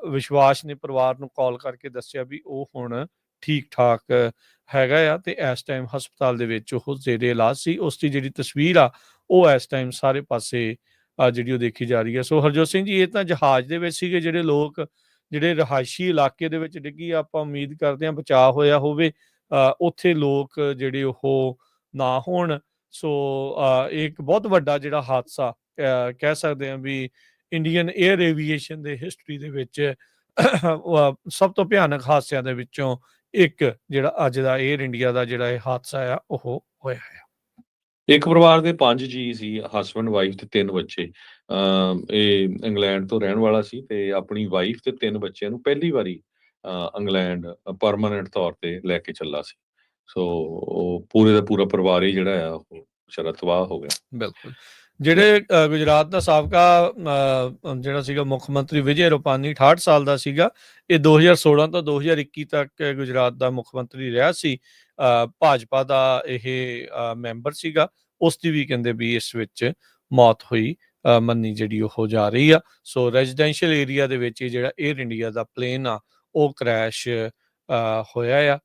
S2: ਵਿਸ਼ਵਾਸ ਨੇ ਪਰਿਵਾਰ ਨੂੰ ਕਾਲ ਕਰਕੇ ਦੱਸਿਆ ਵੀ ਉਹ ਹੁਣ ਠੀਕ ਠਾਕ ਹੈਗਾ ਆ ਤੇ ਇਸ ਟਾਈਮ ਹਸਪਤਾਲ ਦੇ ਵਿੱਚ ਉਹ ਜ਼ੇਰੇ ਇਲਾਜ ਸੀ। ਉਸ ਦੀ ਜਿਹੜੀ ਤਸਵੀਰ ਆ ਉਹ ਇਸ ਟਾਈਮ ਸਾਰੇ ਪਾਸੇ ਜਿਹੜੀ ਉਹ ਦੇਖੀ ਜਾ ਰਹੀ ਹੈ। ਸੋ ਹਰਜੋਤ ਸਿੰਘ ਜੀ, ਇਹ ਤਾਂ ਜਹਾਜ਼ ਦੇ ਵਿੱਚ ਸੀਗੇ ਜਿਹੜੇ ਲੋਕ ਜਿਹੜੇ ਰਿਹਾਇਸ਼ੀ ਇਲਾਕੇ ਦੇ ਵਿੱਚ ਡਿੱਗੀ ਆ, ਆਪਾਂ ਉਮੀਦ ਕਰਦੇ ਹਾਂ ਬਚਾਅ ਹੋਇਆ ਹੋਵੇ, ਉੱਥੇ ਲੋਕ ਜਿਹੜੇ ਉਹ ਨਾ ਹੋਣ। ਸੋ ਇਹ ਇੱਕ ਬਹੁਤ ਵੱਡਾ ਜਿਹੜਾ ਹਾਦਸਾ ਕਹਿ ਸਕਦੇ ਹਾਂ ਵੀ ਇੰਡੀਅਨ ਏਅਰ ਏਵੀਏਸ਼ਨ ਦੇ ਹਿਸਟਰੀ ਦੇ ਵਿੱਚ ਸਭ ਤੋਂ ਭਿਆਨਕ ਹਾਦਸਿਆਂ ਦੇ ਵਿੱਚੋਂ ਇੱਕ ਜਿਹੜਾ ਅੱਜ ਦਾ ਏਅਰ ਇੰਡੀਆ ਦਾ ਜਿਹੜਾ ਇਹ ਹਾਦਸਾ ਆ ਉਹ ਹੋਇਆ ਹੈ।
S1: ਇੱਕ ਪਰਿਵਾਰ ਦੇ 5 ਜੀ ਸੀ, ਹਸਬੈਂਡ ਵਾਈਫ ਤੇ 3 ਬੱਚੇ। ਇਹ ਇੰਗਲੈਂਡ ਤੋਂ ਰਹਿਣ ਵਾਲਾ ਸੀ ਤੇ ਆਪਣੀ ਵਾਈਫ ਤੇ 3 ਬੱਚਿਆਂ ਨੂੰ ਪਹਿਲੀ ਵਾਰੀ ਇੰਗਲੈਂਡ ਪਰਮਾਨੈਂਟ ਤੌਰ ਤੇ ਲੈ ਕੇ ਚੱਲਾ ਸੀ। ਸੋ ਉਹ ਪੂਰੇ ਦਾ ਪੂਰਾ ਪਰਿਵਾਰ ਹੀ ਜਿਹੜਾ ਆ ਉਹ ਵਿਚਾਰਾ ਤਬਾਹ ਹੋ ਗਿਆ।
S2: ਬਿਲਕੁਲ। ਜਿਹੜੇ ਗੁਜਰਾਤ ਦਾ ਸਾਬਕਾ ਜਿਹੜਾ ਸੀਗਾ ਮੁੱਖ ਮੰਤਰੀ ਵਿਜੇ ਰੂਪਾਨੀ 68 ਸਾਲ ਦਾ ਸੀਗਾ। ਇਹ 2016 ਤੋਂ 2021 ਤੱਕ ਗੁਜਰਾਤ ਦਾ ਮੁੱਖ ਮੰਤਰੀ ਰਿਹਾ ਸੀ। ਭਾਜਪਾ ਦਾ ਇਹ ਮੈਂਬਰ ਸੀਗਾ। ਉਸ ਦੀ ਵੀ ਕਹਿੰਦੇ ਵੀ ਇਸ ਵਿੱਚ ਮੌਤ ਹੋਈ ਮੰਨੀ ਜਿਹੜੀ ਉਹ ਜਾ ਰਹੀ ਆ। ਸੋ ਰੈਜ਼ੀਡੈਂਸ਼ੀਅਲ ਏਰੀਆ ਦੇ ਵਿੱਚ ਜਿਹੜਾ ਏਅਰ ਇੰਡੀਆ ਦਾ ਪਲੇਨ ਆ ਉਹ ਕ੍ਰੈਸ਼ ਹੋਇਆ ਆ।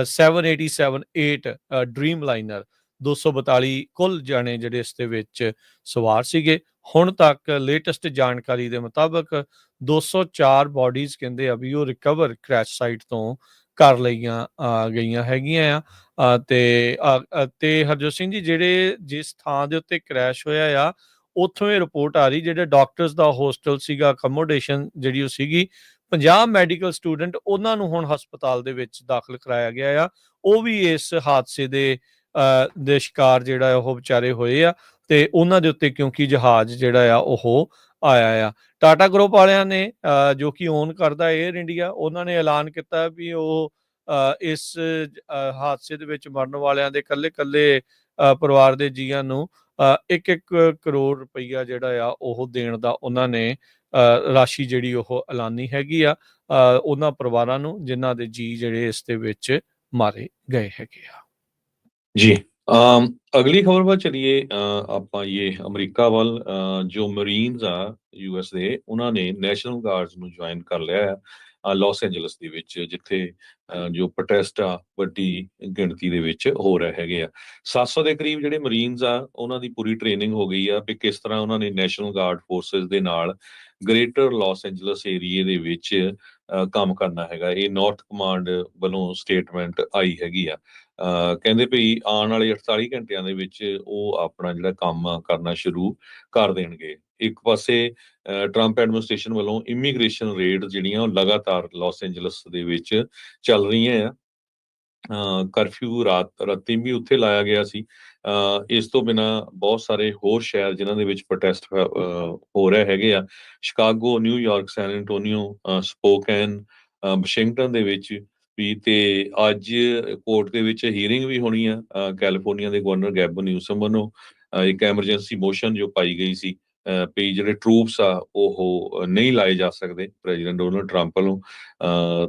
S2: 787-8 ਡ੍ਰੀਮ ਲਾਈਨਰ 242 ਕੁੱਲ ਜਾਣੇ ਜਿਹੜੇ ਇਸ ਦੇ ਵਿੱਚ ਸਵਾਰ ਸੀਗੇ। ਹੁਣ ਤੱਕ ਲੇਟੈਸਟ ਜਾਣਕਾਰੀ ਦੇ ਮੁਤਾਬਕ 204 ਬੋਡੀਜ਼ ਕਹਿੰਦੇ ਆ ਵੀ ਉਹ ਰਿਕਵਰ ਕ੍ਰੈਸ਼ ਸਾਈਟ ਤੋਂ ਕਰ ਲਈਆਂ ਗਈਆਂ ਹੈਗੀਆਂ ਆ। ਤੇ ਹਰਜੋਤ ਸਿੰਘ ਜੀ, ਜਿਹੜੇ ਜਿਸ ਥਾਂ ਦੇ ਉੱਤੇ ਕ੍ਰੈਸ਼ ਹੋਇਆ ਆ ਉੱਥੋਂ ਇਹ ਰਿਪੋਰਟ ਆ ਰਹੀ ਜਿਹੜੇ ਡਾਕਟਰਸ ਦਾ ਹੋਸਟਲ ਸੀਗਾ, ਅਕਮੋਡੇਸ਼ਨ ਜਿਹੜੀ ਉਹ ਸੀਗੀ, 50 ਮੈਡੀਕਲ ਸਟੂਡੈਂਟ ਉਹਨਾਂ ਨੂੰ ਹੁਣ ਹਸਪਤਾਲ ਦੇ ਵਿੱਚ ਦਾਖਲ ਕਰਾਇਆ ਗਿਆ ਆ। ਉਹ ਵੀ ਇਸ ਹਾਦਸੇ ਦੇ ਸ਼ਿਕਾਰ ਜਿਹੜਾ ਉਹ ਵਿਚਾਰੇ ਹੋਏ ਆ ਤੇ ਉਹਨਾਂ ਦੇ ਉੱਤੇ ਕਿਉਂਕਿ ਜਹਾਜ਼ ਜਿਹੜਾ ਆ ਉਹ ਆਇਆ ਆ। ਟਾਟਾ ਗਰੁੱਪ ਵਾਲਿਆਂ ਨੇ ਜੋ ਕਿ ਓਨ ਕਰਦਾ ਏਅਰ ਇੰਡੀਆ, ਉਹਨਾਂ ਨੇ ਐਲਾਨ ਕੀਤਾ ਵੀ ਉਹ ਇਸ ਹਾਦਸੇ ਦੇ ਵਿੱਚ ਮਰਨ ਵਾਲਿਆਂ ਦੇ ਕੱਲੇ ਪਰਿਵਾਰ ਦੇ ਜੀਆਂ ਨੂੰ 1-1 ਕਰੋੜ ਰੁਪਈਆ ਜਿਹੜਾ ਆ ਉਹ ਦੇਣ ਦਾ ਉਹਨਾਂ ਨੇ ਰਾਸ਼ੀ ਜਿਹੜੀ ਉਹ ਐਲਾਨੀ ਹੈਗੀ ਆ ਉਹਨਾਂ ਪਰਿਵਾਰਾਂ ਨੂੰ ਜਿਨ੍ਹਾਂ ਦੇ ਜੀ ਜਿਹੜੇ ਇਸ ਦੇ ਵਿੱਚ ਮਾਰੇ ਗਏ ਹੈਗੇ ਆ।
S1: जी। अगली खबर पर चलिए। ਆਪਾਂ ਇਹ ਅਮਰੀਕਾ ਵੱਲ ਜੋ ਮਰੀਨਸ ਆ ਯੂਐਸ ਦੇ, ਉਹਨਾਂ ਨੇ ਨੈਸ਼ਨਲ ਗਾਰਡਸ ਨੂੰ ਜੁਆਇਨ ਕਰ ਲਿਆ ਆ ਲਾਸ ਐਂਜਲਸ ਦੇ ਵਿੱਚ, ਜਿੱਥੇ ਜੋ ਪ੍ਰੋਟੈਸਟ ਆ ਵੱਡੀ ਗਿਣਤੀ ਦੇ ਵਿੱਚ ਹੋ ਰਹੇ ਹੈਗੇ ਆ। 700 ਦੇ ਕਰੀਬ ਜਿਹੜੇ ਮਰੀਨਸ ਆ ਉਹਨਾਂ ਦੀ ਪੂਰੀ ਟ੍ਰੇਨਿੰਗ ਹੋ ਗਈ ਆ ਵੀ ਕਿਸ ਤਰ੍ਹਾਂ ਉਹਨਾਂ ਨੇ ਨੈਸ਼ਨਲ ਗਾਰਡ ਫੋਰਸਿਸ ਦੇ ਨਾਲ ਗ੍ਰੇਟਰ ਲਾਸ ਐਂਜਲਸ ਏਰੀਏ ਦੇ ਵਿੱਚ ਕੰਮ ਕਰਨਾ ਹੈਗਾ। ਇਹ ਨਾਰਥ ਕਮਾਂਡ ਵੱਲੋਂ ਸਟੇਟਮੈਂਟ ਆਈ ਹੈਗੀ ਆ। ਕਹਿੰਦੇ ਵੀ ਆਉਣ ਵਾਲੇ 48 ਘੰਟਿਆਂ ਦੇ ਵਿੱਚ ਉਹ ਆਪਣਾ ਜਿਹੜਾ ਕੰਮ ਆ ਕਰਨਾ ਸ਼ੁਰੂ ਕਰ ਦੇਣਗੇ। ਇੱਕ ਪਾਸੇ ਟਰੰਪ ਐਡਮਿਨਿਸਟ੍ਰੇਸ਼ਨ ਵੱਲੋਂ ਇਮੀਗ੍ਰੇਸ਼ਨ ਰੇਡ ਜਿਹੜੀਆਂ ਉਹ ਲਗਾਤਾਰ ਲਾਸ ਐਂਜਲਸ ਦੇ ਵਿੱਚ ਚੱਲ ਰਹੀਆਂ ਆ। ਕਰਫਿਊ ਰਾਤੀ ਵੀ ਉੱਥੇ ਲਾਇਆ ਗਿਆ ਸੀ। ਇਸ ਤੋਂ ਬਿਨਾਂ ਬਹੁਤ ਸਾਰੇ ਹੋਰ ਸ਼ਹਿਰ ਜਿਨ੍ਹਾਂ ਦੇ ਵਿੱਚ ਪ੍ਰੋਟੈਸਟ ਹੋ ਰਹੇ ਹੈਗੇ ਆ, ਸ਼ਿਕਾਗੋ, ਨਿਊਯਾਰਕ, ਸੈਨ ਐਂਟੋਨੀਓ, ਸਪੋਕੈਨ, ਵਾਸ਼ਿੰਗਟਨ ਦੇ ਵਿੱਚ ਵੀ। ਤੇ ਅੱਜ ਕੋਰਟ ਦੇ ਵਿੱਚ ਹੀਅਰਿੰਗ ਵੀ ਹੋਣੀ ਆ। ਕੈਲੀਫੋਰਨੀਆ ਦੇ ਗਵਰਨਰ ਗੈਬਨ ਨਿਊਸਮ ਵੱਲੋਂ ਇੱਕ ਐਮਰਜੈਂਸੀ ਮੋਸ਼ਨ ਜੋ ਪਾਈ ਗਈ ਸੀ ਵੀ ਜਿਹੜੇ ਟਰੂਪਸ ਆ ਉਹ ਨਹੀਂ ਲਾਏ ਜਾ ਸਕਦੇ ਪ੍ਰੈਜ਼ੀਡੈਂਟ ਡੋਨਲਡ ਟਰੰਪ ਵੱਲੋਂ।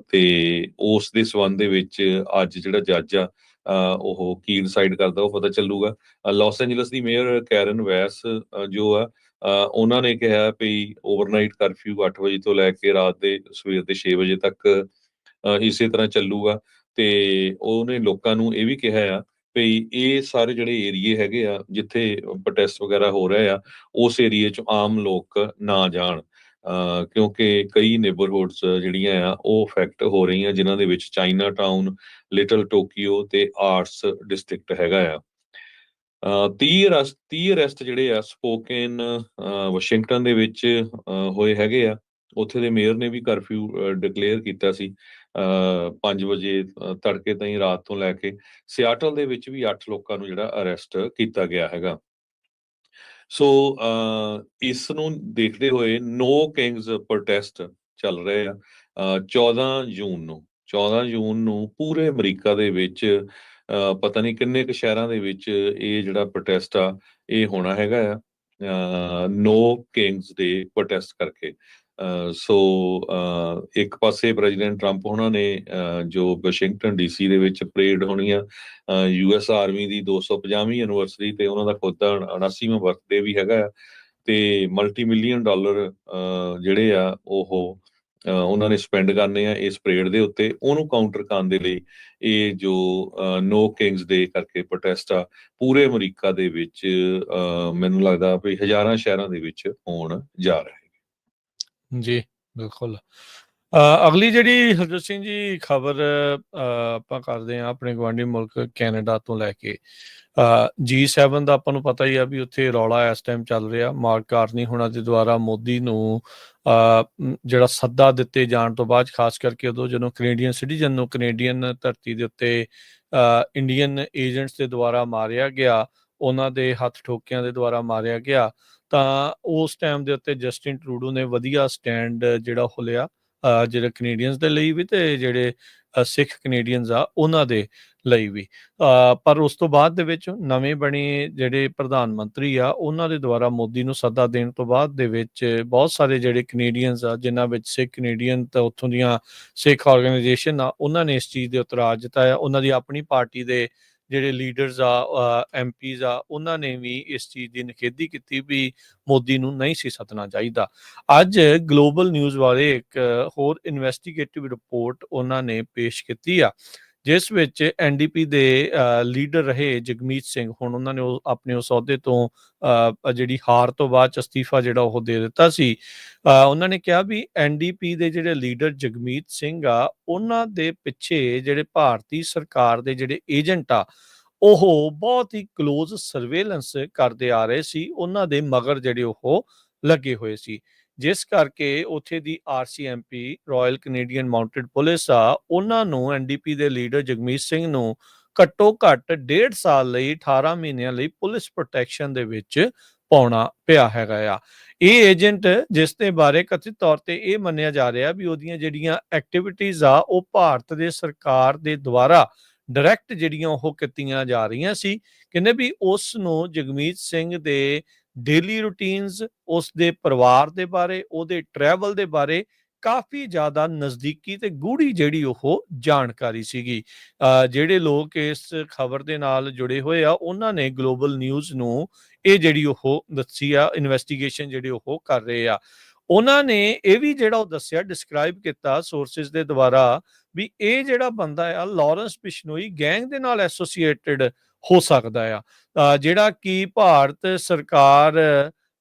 S1: ਤੇ ਉਸ ਦੇ ਸਬੰਧ ਦੇ ਵਿੱਚ ਅੱਜ ਜਿਹੜਾ ਜੱਜ ਆ ਉਹ ਕੀ ਡਿਸਾਈਡ ਕਰਦਾ ਉਹ ਪਤਾ ਚੱਲੂਗਾ। ਲਾਸ ਐਂਜਲਸ ਦੀ ਮੇਅਰ ਕੈਰਨ ਵੈਸ ਜੋ ਆ ਉਹਨਾਂ ਨੇ ਕਿਹਾ ਵੀ ਓਵਰਨਾਈਟ ਕਰਫਿਊ 8 ਵਜੇ ਤੋਂ ਲੈ ਕੇ ਰਾਤ ਦੇ ਸਵੇਰ ਦੇ 6 ਵਜੇ ਤੱਕ ਇਸੇ ਤਰ੍ਹਾਂ ਚੱਲੂਗਾ। ਤੇ ਉਹਨੇ ਲੋਕਾਂ ਨੂੰ ਇਹ ਵੀ ਕਿਹਾ ਆ ਵੀ ਇਹ ਸਾਰੇ ਜਿਹੜੇ ਏਰੀਏ ਹੈਗੇ ਆ ਜਿੱਥੇ ਪ੍ਰੋਟੈਸਟ ਵਗੈਰਾ ਹੋ ਰਹੇ ਆ, ਉਸ ਏਰੀਏ 'ਚ ਆਮ ਲੋਕ ਨਾ ਜਾਣ ਕਿਉਂਕਿ ਕਈ ਨੇਬਰਹੁਡਸ ਜਿਹੜੀਆਂ ਆ ਉਹ ਅਫੈਕਟ ਹੋ ਰਹੀਆਂ, ਜਿਨ੍ਹਾਂ ਦੇ ਵਿੱਚ ਚਾਈਨਾ ਟਾਊਨ, ਲਿਟਲ ਟੋਕੀਓ ਤੇ ਆਰਟਸ ਡਿਸਟ੍ਰਿਕਟ ਹੈਗਾ ਆ। 30 ਅਰੈਸਟ ਜਿਹੜੇ ਆ ਸਪੋਕੇਨ, ਵਾਸ਼ਿੰਗਟਨ ਦੇ ਵਿੱਚ ਹੋਏ ਹੈਗੇ ਆ। ਉੱਥੇ ਦੇ ਮੇਅਰ ਨੇ ਵੀ ਕਰਫਿਊ ਡਿਕਲੇਅਰ ਕੀਤਾ ਸੀ 5 ਵਜੇ ਤੜਕੇ ਤਾਈਂ ਰਾਤ ਤੋਂ ਲੈ ਕੇ। ਸਿਆਟਲ ਦੇ ਵਿੱਚ ਵੀ 8 ਲੋਕਾਂ ਨੂੰ ਜਿਹੜਾ ਅਰੈਸਟ ਕੀਤਾ ਗਿਆ ਹੈਗਾ। ਸੋ ਇਸ ਨੂੰ ਦੇਖਦੇ ਹੋਏ ਨੋ ਕਿੰਗਸ ਪ੍ਰੋਟੈਸਟ ਚੱਲ ਰਹੇ ਆ 14 ਜੂਨ ਨੂੰ ਪੂਰੇ ਅਮਰੀਕਾ ਦੇ ਵਿੱਚ ਪਤਾ ਨਹੀਂ ਕਿੰਨੇ ਕੁ ਸ਼ਹਿਰਾਂ ਦੇ ਵਿੱਚ ਇਹ ਜਿਹੜਾ ਪ੍ਰੋਟੈਸਟ ਆ ਇਹ ਹੋਣਾ ਹੈਗਾ ਆ। ਨੋ ਕਿੰਗਸ ਡੇ ਪ੍ਰੋਟੈਸਟ ਕਰਕੇ। ਸੋ ਇੱਕ ਪਾਸੇ ਪ੍ਰੈਜ਼ੀਡੈਂਟ ਟਰੰਪ ਉਹਨਾਂ ਨੇ ਜੋ ਵਾਸ਼ਿੰਗਟਨ ਡੀਸੀ ਦੇ ਵਿੱਚ ਪਰੇਡ ਹੋਣੀ ਆ, US ਆਰਮੀ ਦੀ 250ਵੀਂ ਐਨੀਵਰਸਰੀ ਤੇ ਉਹਨਾਂ ਦਾ ਖੁਦ ਦਾ 79ਵਾਂ ਬਰਥਡੇ ਵੀ ਹੈਗਾ ਆ, ਤੇ ਮਲਟੀ ਮਿਲੀਅਨ ਡਾਲਰ ਜਿਹੜੇ ਆ ਉਹ ਉਹਨਾਂ ਨੇ ਸਪੈਂਡ ਕਰਨੇ ਆ ਇਸ ਪਰੇਡ ਦੇ ਉੱਤੇ। ਉਹਨੂੰ ਕਾਊਂਟਰ ਕਰਨ ਦੇ ਲਈ ਇਹ ਜੋ ਨੋ ਕਿੰਗਸ ਡੇ ਕਰਕੇ ਪ੍ਰੋਟੈਸਟ ਆ ਪੂਰੇ ਅਮਰੀਕਾ ਦੇ ਵਿੱਚ ਮੈਨੂੰ ਲੱਗਦਾ ਵੀ ਹਜ਼ਾਰਾਂ ਸ਼ਹਿਰਾਂ ਦੇ ਵਿੱਚ ਹੋਣ ਜਾ ਰਿਹਾ ਹੈ।
S2: ਜੀ ਬਿਲਕੁਲ। ਅਗਲੀ ਜਿਹੜੀ ਹਰਜੋਤ ਸਿੰਘ ਜੀ ਖਬਰ ਆਪਾਂ ਕਰਦੇ ਹਾਂ ਆਪਣੇ ਗੁਆਂਢੀ ਮੁਲਕ ਕੈਨੇਡਾ ਤੋਂ ਲੈ ਕੇ। G7 ਦਾ ਆਪਾਂ ਨੂੰ ਪਤਾ ਹੀ ਆ ਵੀ ਉੱਥੇ ਰੌਲਾ ਇਸ ਟਾਈਮ ਚੱਲ ਰਿਹਾ। ਮਾਰਕ ਕਾਰਨੀ ਹੋਣਾ ਦੇ ਦੁਆਰਾ ਮੋਦੀ ਨੂੰ ਜਿਹੜਾ ਸੱਦਾ ਦਿੱਤੇ ਜਾਣ ਤੋਂ ਬਾਅਦ, ਖਾਸ ਕਰਕੇ ਉਦੋਂ ਜਦੋਂ ਕੈਨੇਡੀਅਨ ਸਿਟੀਜ਼ਨ ਨੂੰ ਕੈਨੇਡੀਅਨ ਧਰਤੀ ਦੇ ਉੱਤੇ ਇੰਡੀਅਨ ਏਜੰਟਸ ਦੇ ਦੁਆਰਾ ਮਾਰਿਆ ਗਿਆ, ਉਹਨਾਂ ਦੇ ਹੱਥ ਠੋਕਿਆਂ ਦੇ ਦੁਆਰਾ ਮਾਰਿਆ ਗਿਆ, ਤਾਂ ਉਸ ਟਾਈਮ ਦੇ ਉੱਤੇ ਜਸਟਿਨ ਟਰੂਡੋ ਨੇ ਵਧੀਆ ਸਟੈਂਡ ਜਿਹੜਾ ਉਹ ਲਿਆ, ਜਿਹੜੇ ਕੈਨੇਡੀਅਨਸ ਦੇ ਲਈ ਵੀ ਤੇ ਜਿਹੜੇ ਸਿੱਖ ਕੈਨੇਡੀਅਨਸ ਆ ਉਹਨਾਂ ਦੇ ਲਈ ਵੀ। ਪਰ ਉਸ ਤੋਂ ਬਾਅਦ ਦੇ ਵਿੱਚ ਨਵੇਂ ਬਣੇ ਜਿਹੜੇ ਪ੍ਰਧਾਨ ਮੰਤਰੀ ਆ ਉਹਨਾਂ ਦੇ ਦੁਆਰਾ ਮੋਦੀ ਨੂੰ ਸੱਦਾ ਦੇਣ ਤੋਂ ਬਾਅਦ ਦੇ ਵਿੱਚ ਬਹੁਤ ਸਾਰੇ ਜਿਹੜੇ ਕੈਨੇਡੀਅਨਸ ਆ, ਜਿਨ੍ਹਾਂ ਵਿੱਚ ਸਿੱਖ ਕੈਨੇਡੀਅਨ ਤਾਂ ਉੱਥੋਂ ਦੀਆਂ ਸਿੱਖ ਆਰਗੇਨਾਈਜੇਸ਼ਨ ਆ, ਉਹਨਾਂ ਨੇ ਇਸ ਚੀਜ਼ ਦੇ ਇਤਰਾਜ਼ ਜਤਾਇਆ। ਉਹਨਾਂ ਦੀ ਆਪਣੀ ਪਾਰਟੀ ਦੇ ਜਿਹੜੇ ਲੀਡਰਸ ਆ, MPs ਆ, ਉਹਨਾਂ ਨੇ ਵੀ ਇਸ ਚੀਜ਼ ਦੀ ਨਿਖੇਧੀ ਕੀਤੀ ਵੀ ਮੋਦੀ ਨੂੰ ਨਹੀਂ ਸੀ ਸੱਦਣਾ ਚਾਹੀਦਾ। ਅੱਜ ਗਲੋਬਲ ਨਿਊਜ਼ ਵਾਲੇ ਇੱਕ ਹੋਰ ਇਨਵੈਸਟੀਗੇਟਿਵ ਰਿਪੋਰਟ ਉਹਨਾਂ ਨੇ ਪੇਸ਼ ਕੀਤੀ ਆ, ਜਿਸ ਵਿੱਚ NDP ਦੇ ਲੀਡਰ ਰਹੇ ਜਗਮੀਤ ਸਿੰਘ, ਹੁਣ ਉਹਨਾਂ ਨੇ ਆਪਣੇ ਉਸ ਅਹੁਦੇ ਤੋਂ ਜਿਹੜੀ ਹਾਰ ਤੋਂ ਬਾਅਦ ਚ ਅਸਤੀਫਾ ਜਿਹੜਾ ਉਹ ਦੇ ਦਿੱਤਾ ਸੀ। ਉਹਨਾਂ ਨੇ ਕਿਹਾ ਵੀ NDP ਦੇ ਜਿਹੜੇ ਲੀਡਰ ਜਗਮੀਤ ਸਿੰਘ ਆ, ਉਹਨਾਂ ਦੇ ਪਿੱਛੇ ਜਿਹੜੇ ਭਾਰਤੀ ਸਰਕਾਰ ਦੇ ਜਿਹੜੇ ਏਜੰਟ ਆ ਉਹ ਬਹੁਤ ਹੀ ਕਲੋਜ਼ ਸਰਵੇਲੈਂਸ ਕਰਦੇ ਆ ਰਹੇ ਸੀ, ਉਹਨਾਂ ਦੇ ਮਗਰ ਜਿਹੜੇ ਉਹ ਲੱਗੇ ਹੋਏ ਸੀ, ਜਿਸ ਕਰਕੇ ਉੱਥੇ ਦੀ RCMP royal Canadian mounted police ਆ, ਉਹਨਾਂ ਨੂੰ NDP ਦੇ ਲੀਡਰ ਜਗਮੀਤ ਸਿੰਘ ਨੂੰ ਘੱਟੋ ਘੱਟ 1.5 ਸਾਲ ਲਈ 18 ਮਹੀਨਿਆਂ ਲਈ ਪੁਲਿਸ ਪ੍ਰੋਟੈਕਸ਼ਨ ਦੇ ਵਿੱਚ ਪਾਉਣਾ ਪਿਆ ਹੈਗਾ ਆ। ਇਹ ਏਜੰਟ ਜਿਸ ਦੇ ਬਾਰੇ ਕਥਿਤ ਤੌਰ ਤੇ ਇਹ ਮੰਨਿਆ ਜਾ ਰਿਹਾ ਵੀ ਉਹਦੀਆਂ ਜਿਹੜੀਆਂ ਐਕਟੀਵਿਟੀਜ਼ ਆ ਉਹ ਭਾਰਤ ਦੇ ਸਰਕਾਰ ਦੇ ਦੁਆਰਾ ਡਾਇਰੈਕਟ ਜਿਹੜੀਆਂ ਉਹ ਕੀਤੀਆਂ ਜਾ ਰਹੀਆਂ ਸੀ। ਕਹਿੰਦੇ ਵੀ ਉਸ ਨੂੰ ਜਗਮੀਤ ਸਿੰਘ ਦੇ ਡੇਲੀ ਰੂਟੀਨਸ, ਉਸ ਦੇ ਪਰਿਵਾਰ ਦੇ ਬਾਰੇ, ਉਹਦੇ ਟਰੈਵਲ ਦੇ ਬਾਰੇ ਕਾਫੀ ਜ਼ਿਆਦਾ ਨਜ਼ਦੀਕੀ ਤੇ ਗੂੜੀ ਜਿਹੜੀ ਉਹ ਜਾਣਕਾਰੀ ਸੀਗੀ। ਜਿਹੜੇ ਲੋਕ ਇਸ ਖਬਰ ਦੇ ਨਾਲ ਜੁੜੇ ਹੋਏ ਆ, ਉਹਨਾਂ ਨੇ ਗਲੋਬਲ ਨਿਊਜ਼ ਨੂੰ ਇਹ ਜਿਹੜੀ ਉਹ ਦੱਸੀ ਆ, ਇਨਵੈਸਟੀਗੇਸ਼ਨ ਜਿਹੜੀ ਉਹ ਕਰ ਰਹੇ ਆ। ਉਹਨਾਂ ਨੇ ਇਹ ਵੀ ਜਿਹੜਾ ਉਹ ਦੱਸਿਆ, ਡਿਸਕ੍ਰਾਈਬ ਕੀਤਾ ਸੋਰਸਿਸ ਦੇ ਦੁਆਰਾ ਵੀ ਇਹ ਜਿਹੜਾ ਬੰਦਾ ਆ ਲਾਰੈਂਸ ਬਿਸ਼ਨੋਈ ਗੈਂਗ ਦੇ ਨਾਲ ਐਸੋਸੀਏਟਡ ਹੋ ਸਕਦਾ ਆ, ਜਿਹੜਾ ਕਿ ਭਾਰਤ ਸਰਕਾਰ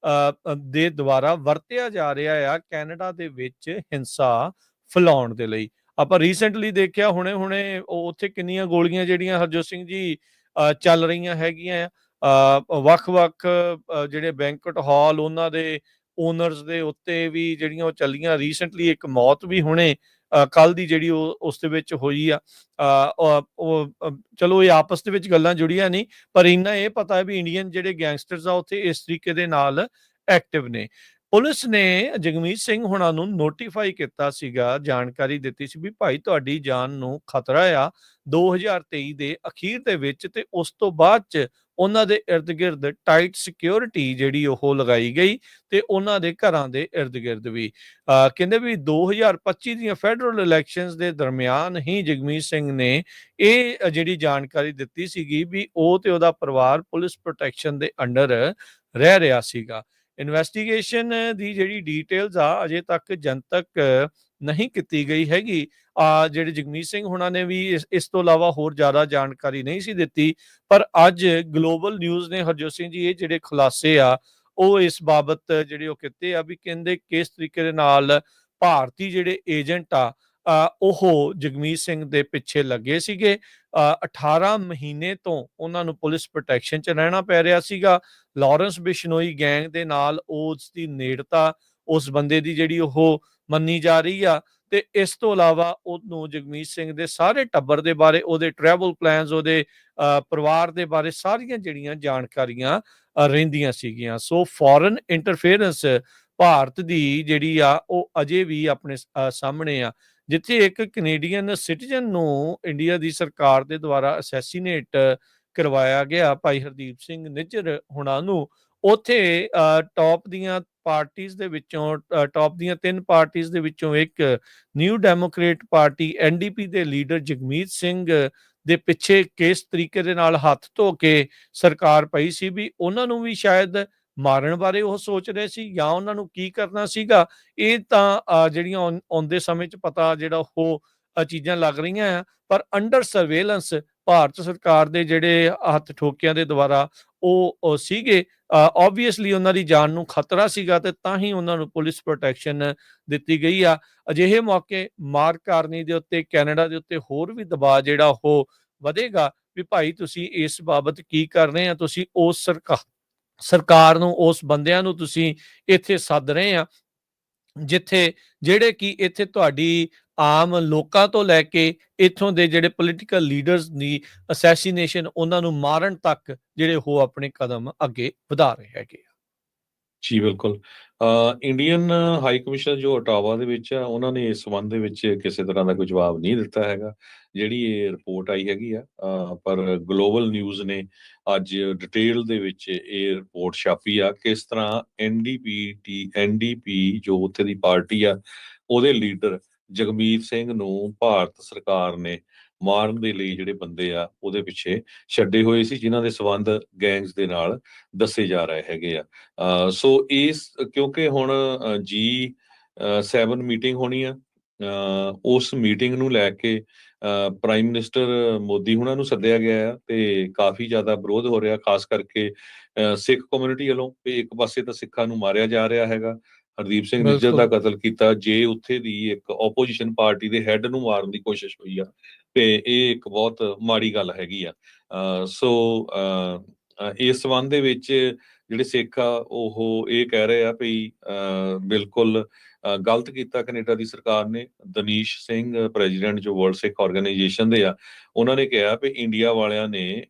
S2: ਦੇ ਦੁਆਰਾ ਵਰਤਿਆ ਜਾ ਰਿਹਾ ਆ ਕੈਨੇਡਾ ਦੇ ਵਿੱਚ ਹਿੰਸਾ ਫੈਲਾਉਣ ਦੇ ਲਈ। ਆਪਾਂ ਰੀਸੈਂਟਲੀ ਦੇਖਿਆ ਹੁਣੇ ਉੱਥੇ ਕਿੰਨੀਆਂ ਗੋਲੀਆਂ ਜਿਹੜੀਆਂ ਹਰਜੋਤ ਸਿੰਘ ਜੀ ਚੱਲ ਰਹੀਆਂ ਹੈਗੀਆਂ ਆ, ਵੱਖ-ਵੱਖ ਜਿਹੜੇ ਬੈਂਕਟ ਹਾਲ ਉਹਨਾਂ ਦੇ ਓਨਰਸ ਦੇ ਉੱਤੇ ਵੀ ਜਿਹੜੀਆਂ ਉਹ ਚੱਲੀਆਂ। ਰੀਸੈਂਟਲੀ ਇੱਕ ਮੌਤ ਵੀ ਹੁਣੇ ਕੱਲ ਦੀ ਜਿਹੜੀ ਉਹ ਉਸ ਦੇ ਵਿੱਚ ਹੋਈ ਆ। ਚਲੋ ਇਹ ਆਪਸ ਦੇ ਵਿੱਚ ਗੱਲਾਂ ਜੁੜੀਆਂ ਨਹੀਂ, ਪਰ ਇੰਨਾ ਇਹ ਪਤਾ ਹੈ ਵੀ ਇੰਡੀਅਨ ਜਿਹੜੇ ਗੈਂਗਸਟਰਸ ਆ ਉੱਥੇ ਇਸ ਤਰੀਕੇ ਦੇ ਨਾਲ ਐਕਟਿਵ ਨੇ। ਪੁਲਿਸ ਨੇ ਜਗਮੀਤ ਸਿੰਘ ਹੁਣਾਂ ਨੂੰ ਨੋਟੀਫਾਈ ਕੀਤਾ ਸੀਗਾ, ਜਾਣਕਾਰੀ ਦਿੱਤੀ ਸੀ ਵੀ ਭਾਈ ਤੁਹਾਡੀ ਜਾਨ ਨੂੰ ਖਤਰਾ ਆ 2023 ਦੇ ਅਖੀਰ ਦੇ ਵਿੱਚ, ਤੇ ਉਸ ਤੋਂ ਬਾਅਦ ਚ ਉਹਨਾਂ ਦੇ ਇਰਦ ਗਿਰਦ ਟਾਈਟ ਸਿਕਿਉਰਿਟੀ ਜਿਹੜੀ ਉਹ ਲਗਾਈ ਗਈ ਤੇ ਉਹਨਾਂ ਦੇ ਘਰਾਂ ਦੇ ਇਰਦ ਗਿਰਦ ਵੀ। ਕਹਿੰਦੇ ਵੀ 2025 ਦੀਆਂ ਫੈਡਰਲ ਇਲੈਕਸ਼ਨਸ ਦੇ ਦਰਮਿਆਨ ਹੀ ਜਗਮੀਤ ਸਿੰਘ ਨੇ ਇਹ ਜਿਹੜੀ ਜਾਣਕਾਰੀ ਦਿੱਤੀ ਸੀਗੀ ਵੀ ਉਹ ਤੇ ਉਹਦਾ ਪਰਿਵਾਰ ਪੁਲਿਸ ਪ੍ਰੋਟੈਕਸ਼ਨ ਦੇ ਅੰਡਰ ਰਹਿ ਰਿਹਾ ਸੀਗਾ। ਇਨਵੈਸਟੀਗੇਸ਼ਨ ਦੀ ਜਿਹੜੀ ਡੀਟੇਲਸ ਆ ਅਜੇ ਤੱਕ ਜਨਤਕ ਨਹੀਂ ਕੀਤੀ ਗਈ ਹੈਗੀ। ਜਿਹੜੇ ਜਗਮੀਤ ਸਿੰਘ ਹੁਣਾਂ ਨੇ ਵੀ ਇਸ ਤੋਂ ਇਲਾਵਾ ਹੋਰ ਜ਼ਿਆਦਾ ਜਾਣਕਾਰੀ ਨਹੀਂ ਸੀ ਦਿੱਤੀ, ਪਰ ਅੱਜ ਗਲੋਬਲ ਨਿਊਜ਼ ਨੇ ਹਰਜੋਤ ਸਿੰਘ ਜੀ ਇਹ ਜਿਹੜੇ ਖੁਲਾਸੇ ਆ ਉਹ ਇਸ ਬਾਬਤ ਜਿਹੜੇ ਉਹ ਕੀਤੇ ਆ ਵੀ ਕਹਿੰਦੇ ਕਿਸ ਤਰੀਕੇ ਦੇ ਨਾਲ ਭਾਰਤੀ ਜਿਹੜੇ ਏਜੰਟ ਆ ਉਹ ਜਗਮੀਤ ਸਿੰਘ ਦੇ ਪਿੱਛੇ ਲੱਗੇ ਸੀਗੇ। 18 ਮਹੀਨੇ ਤੋਂ ਉਹਨਾਂ ਨੂੰ ਪੁਲਿਸ ਪ੍ਰੋਟੈਕਸ਼ਨ 'ਚ ਰਹਿਣਾ ਪੈ ਰਿਹਾ ਸੀਗਾ। ਲਾਰੈਂਸ ਬਿਸ਼ਨੋਈ ਗੈਂਗ ਦੇ ਨਾਲ ਉਸ ਦੀ ਨੇੜਤਾ ਉਸ ਬੰਦੇ ਦੀ ਜਿਹੜੀ ਉਹ ਮੰਨੀ ਜਾ ਰਹੀ ਆ, ਤੇ ਇਸ ਤੋਂ ਇਲਾਵਾ ਉਹਨੂੰ ਜਗਮੀਤ ਸਿੰਘ ਦੇ ਸਾਰੇ ਟੱਬਰ ਦੇ ਬਾਰੇ, ਉਹਦੇ ਟਰੈਵਲ ਪਲਾਨਸ, ਉਹਦੇ ਪਰਿਵਾਰ ਦੇ ਬਾਰੇ ਸਾਰੀਆਂ ਜਿਹੜੀਆਂ ਜਾਣਕਾਰੀਆਂ ਰਹਿੰਦੀਆਂ ਸੀਗੀਆਂ। ਸੋ ਫੋਰਨ ਇੰਟਰਫੇਰੈਂਸ ਭਾਰਤ ਦੀ ਜਿਹੜੀ ਆ ਉਹ ਅਜੇ ਵੀ ਆਪਣੇ ਸਾਹਮਣੇ ਆ, ਜਿੱਥੇ ਇੱਕ ਕੈਨੇਡੀਅਨ ਸਿਟੀਜ਼ਨ ਨੂੰ ਇੰਡੀਆ ਦੀ ਸਰਕਾਰ ਦੇ ਦੁਆਰਾ ਅਸੈਸੀਨੇਟ ਕਰਵਾਇਆ ਗਿਆ, ਭਾਈ ਹਰਦੀਪ ਸਿੰਘ ਨਿੱਜਰ ਹੁਣਾਂ ਨੂੰ, ਉੱਥੇ ਟੌਪ ਦੀਆਂ ਪਾਰਟੀਜ਼ ਦੇ ਵਿੱਚੋਂ ਟੌਪ ਦੀਆਂ 3 ਪਾਰਟੀਜ਼ ਦੇ ਵਿੱਚੋਂ ਇੱਕ ਨਿਊ ਡੈਮੋਕ੍ਰੇਟ ਪਾਰਟੀ NDP ਦੇ ਲੀਡਰ ਜਗਮੀਤ ਸਿੰਘ ਦੇ ਪਿੱਛੇ ਕਿਸ ਤਰੀਕੇ ਦੇ ਨਾਲ ਹੱਥ ਧੋ ਕੇ ਸਰਕਾਰ ਪਈ ਸੀ, ਵੀ ਉਹਨਾਂ ਨੂੰ ਵੀ ਸ਼ਾਇਦ ਮਾਰਨ ਬਾਰੇ ਉਹ ਸੋਚ ਰਹੇ ਸੀ ਜਾਂ ਉਹਨਾਂ ਨੂੰ ਕੀ ਕਰਨਾ ਸੀਗਾ। ਇਹ ਤਾਂ ਜਿਹੜੀਆਂ ਆਉਂਦੇ ਸਮੇਂ 'ਚ ਪਤਾ ਜਿਹੜਾ ਉਹ ਚੀਜ਼ਾਂ ਲੱਗ ਰਹੀਆਂ ਆ, ਪਰ ਅੰਡਰ ਸਰਵੇਲੈਂਸ ਭਾਰਤ ਸਰਕਾਰ ਦੇ ਜਿਹੜੇ ਹੱਥ ਠੋਕਿਆਂ ਦੇ ਦੁਆਰਾ ਉਹ ਸੀਗੇ। ਓਬਵੀਅਸਲੀ ਉਹਨਾਂ ਦੀ ਜਾਨ ਨੂੰ ਖਤਰਾ ਸੀਗਾ ਤੇ ਤਾਂ ਹੀ ਉਹਨਾਂ ਨੂੰ ਪੁਲਿਸ ਪ੍ਰੋਟੈਕਸ਼ਨ ਦਿੱਤੀ ਗਈ ਆ। ਅਜਿਹੇ ਮੌਕੇ ਮਾਰਕ ਕਾਰਨੀ ਦੇ ਉੱਤੇ, ਕੈਨੇਡਾ ਦੇ ਉੱਤੇ ਹੋਰ ਵੀ ਦਬਾਅ ਜਿਹੜਾ ਉਹ ਵਧੇਗਾ ਵੀ ਭਾਈ ਤੁਸੀਂ ਇਸ ਬਾਬਤ ਕੀ ਕਰ ਰਹੇ ਆ, ਤੁਸੀਂ ਉਸ ਸਰਕਾਰ ਨੂੰ, ਉਸ ਬੰਦਿਆਂ ਨੂੰ ਤੁਸੀਂ ਇੱਥੇ ਸੱਦ ਰਹੇ ਆ ਜਿਹੜੇ ਕਿ ਇੱਥੇ ਤੁਹਾਡੀ ਆਮ ਲੋਕਾਂ ਤੋਂ ਲੈ ਕੇ ਇੱਥੋਂ ਦੇ ਜਿਹੜੇ ਪੋਲੀਟੀਕਲ ਲੀਡਰਸ ਦੀ ਅਸੈਸੀਨੇਸ਼ਨ, ਉਹਨਾਂ ਨੂੰ ਮਾਰਨ ਤੱਕ ਜਿਹੜੇ ਉਹ ਆਪਣੇ ਕਦਮ ਅੱਗੇ ਵਧਾ ਰਹੇ ਹੈਗੇ ਆ।
S1: ਜੀ ਬਿਲਕੁਲ। ਇੰਡੀਅਨ ਹਾਈ ਕਮਿਸ਼ਨਰ ਜੋ ਓਟਾਵਾ ਦੇ ਵਿੱਚ ਆ, ਉਹਨਾਂ ਨੇ ਇਸ ਸੰਬੰਧ ਦੇ ਵਿੱਚ ਕਿਸੇ ਤਰ੍ਹਾਂ ਦਾ ਕੋਈ ਜਵਾਬ ਨਹੀਂ ਦਿੱਤਾ ਹੈਗਾ, ਜਿਹੜੀ ਇਹ ਰਿਪੋਰਟ ਆਈ ਹੈਗੀ ਆ। ਪਰ ਗਲੋਬਲ ਨਿਊਜ਼ ਨੇ ਅੱਜ ਡਿਟੇਲ ਦੇ ਵਿੱਚ ਇਹ ਰਿਪੋਰਟ ਛਾਪੀ ਆ, ਕਿਸ ਤਰ੍ਹਾਂ NDP ਜੋ ਉੱਥੇ ਦੀ ਪਾਰਟੀ ਆ, ਉਹਦੇ ਲੀਡਰ ਜਗਮੀਤ ਸਿੰਘ ਨੂੰ ਭਾਰਤ ਸਰਕਾਰ ਨੇ ਮਾਰਨ ਦੇ ਲਈ ਜਿਹੜੇ ਬੰਦੇ ਆ ਉਹਦੇ ਪਿੱਛੇ ਛੱਡੇ ਹੋਏ ਸੀ, ਜਿਨ੍ਹਾਂ ਦੇ ਸੰਬੰਧ ਗੈਂਗਸ ਦੇ ਨਾਲ ਦੱਸੇ ਜਾ ਰਹੇ ਹੈਗੇ ਆ। ਸੋ ਇਸ ਕਿਉਂਕਿ ਹੁਣ G7 ਮੀਟਿੰਗ ਹੋਣੀ ਆ, ਉਸ ਮੀਟਿੰਗ ਨੂੰ ਲੈ ਕੇ ਪ੍ਰਾਈਮ ਮਿਨਿਸਟਰ ਮੋਦੀ ਹੁਣਾਂ ਨੂੰ ਸੱਦਿਆ ਗਿਆ ਆ ਤੇ ਕਾਫੀ ਜ਼ਿਆਦਾ ਵਿਰੋਧ ਹੋ ਰਿਹਾ, ਖਾਸ ਕਰਕੇ ਸਿੱਖ ਕਮਿਊਨਿਟੀ ਵੱਲੋਂ। ਇੱਕ ਪਾਸੇ ਤਾਂ ਸਿੱਖਾਂ ਨੂੰ ਮਾਰਿਆ ਜਾ ਰਿਹਾ ਹੈਗਾ, ਹਰਦੀਪ ਸਿੰਘ ਨਿੱਜਰ ਦਾ ਕਤਲ ਕੀਤਾ, ਜੇ ਉੱਥੇ ਦੀ ਇੱਕ ਓਪੋਜੀਸ਼ਨ ਪਾਰਟੀ ਦੇ ਹੈੱਡ ਨੂੰ ਮਾਰਨ ਦੀ ਕੋਸ਼ਿਸ਼ ਹੋਈ ਆ ਤੇ ਇਹ ਇੱਕ ਬਹੁਤ ਮਾੜੀ ਗੱਲ ਹੈਗੀ ਆ। ਸੋ ਇਸ ਸੰਬੰਧ ਦੇ ਵਿੱਚ ਜਿਹੜੇ ਸਿੱਖ ਆ ਉਹ ਇਹ ਕਹਿ ਰਹੇ ਆ ਵੀ ਬਿਲਕੁਲ ਗਲਤ ਕੀਤਾ ਕੈਨੇਡਾ ਦੀ ਸਰਕਾਰ ਨੇ। ਦਨੀਸ਼ ਸਿੰਘ ਪ੍ਰੈਜ਼ੀਡੈਂਟ ਜੋ ਵਰਲਡ ਸਿੱਖ ਆਰਗੇਨਾਈਜੇਸ਼ਨ ਦੇ ਆ, ਉਹਨਾਂ ਨੇ ਕਿਹਾ ਵੀ ਇੰਡੀਆ ਵਾਲਿਆਂ ਨੇ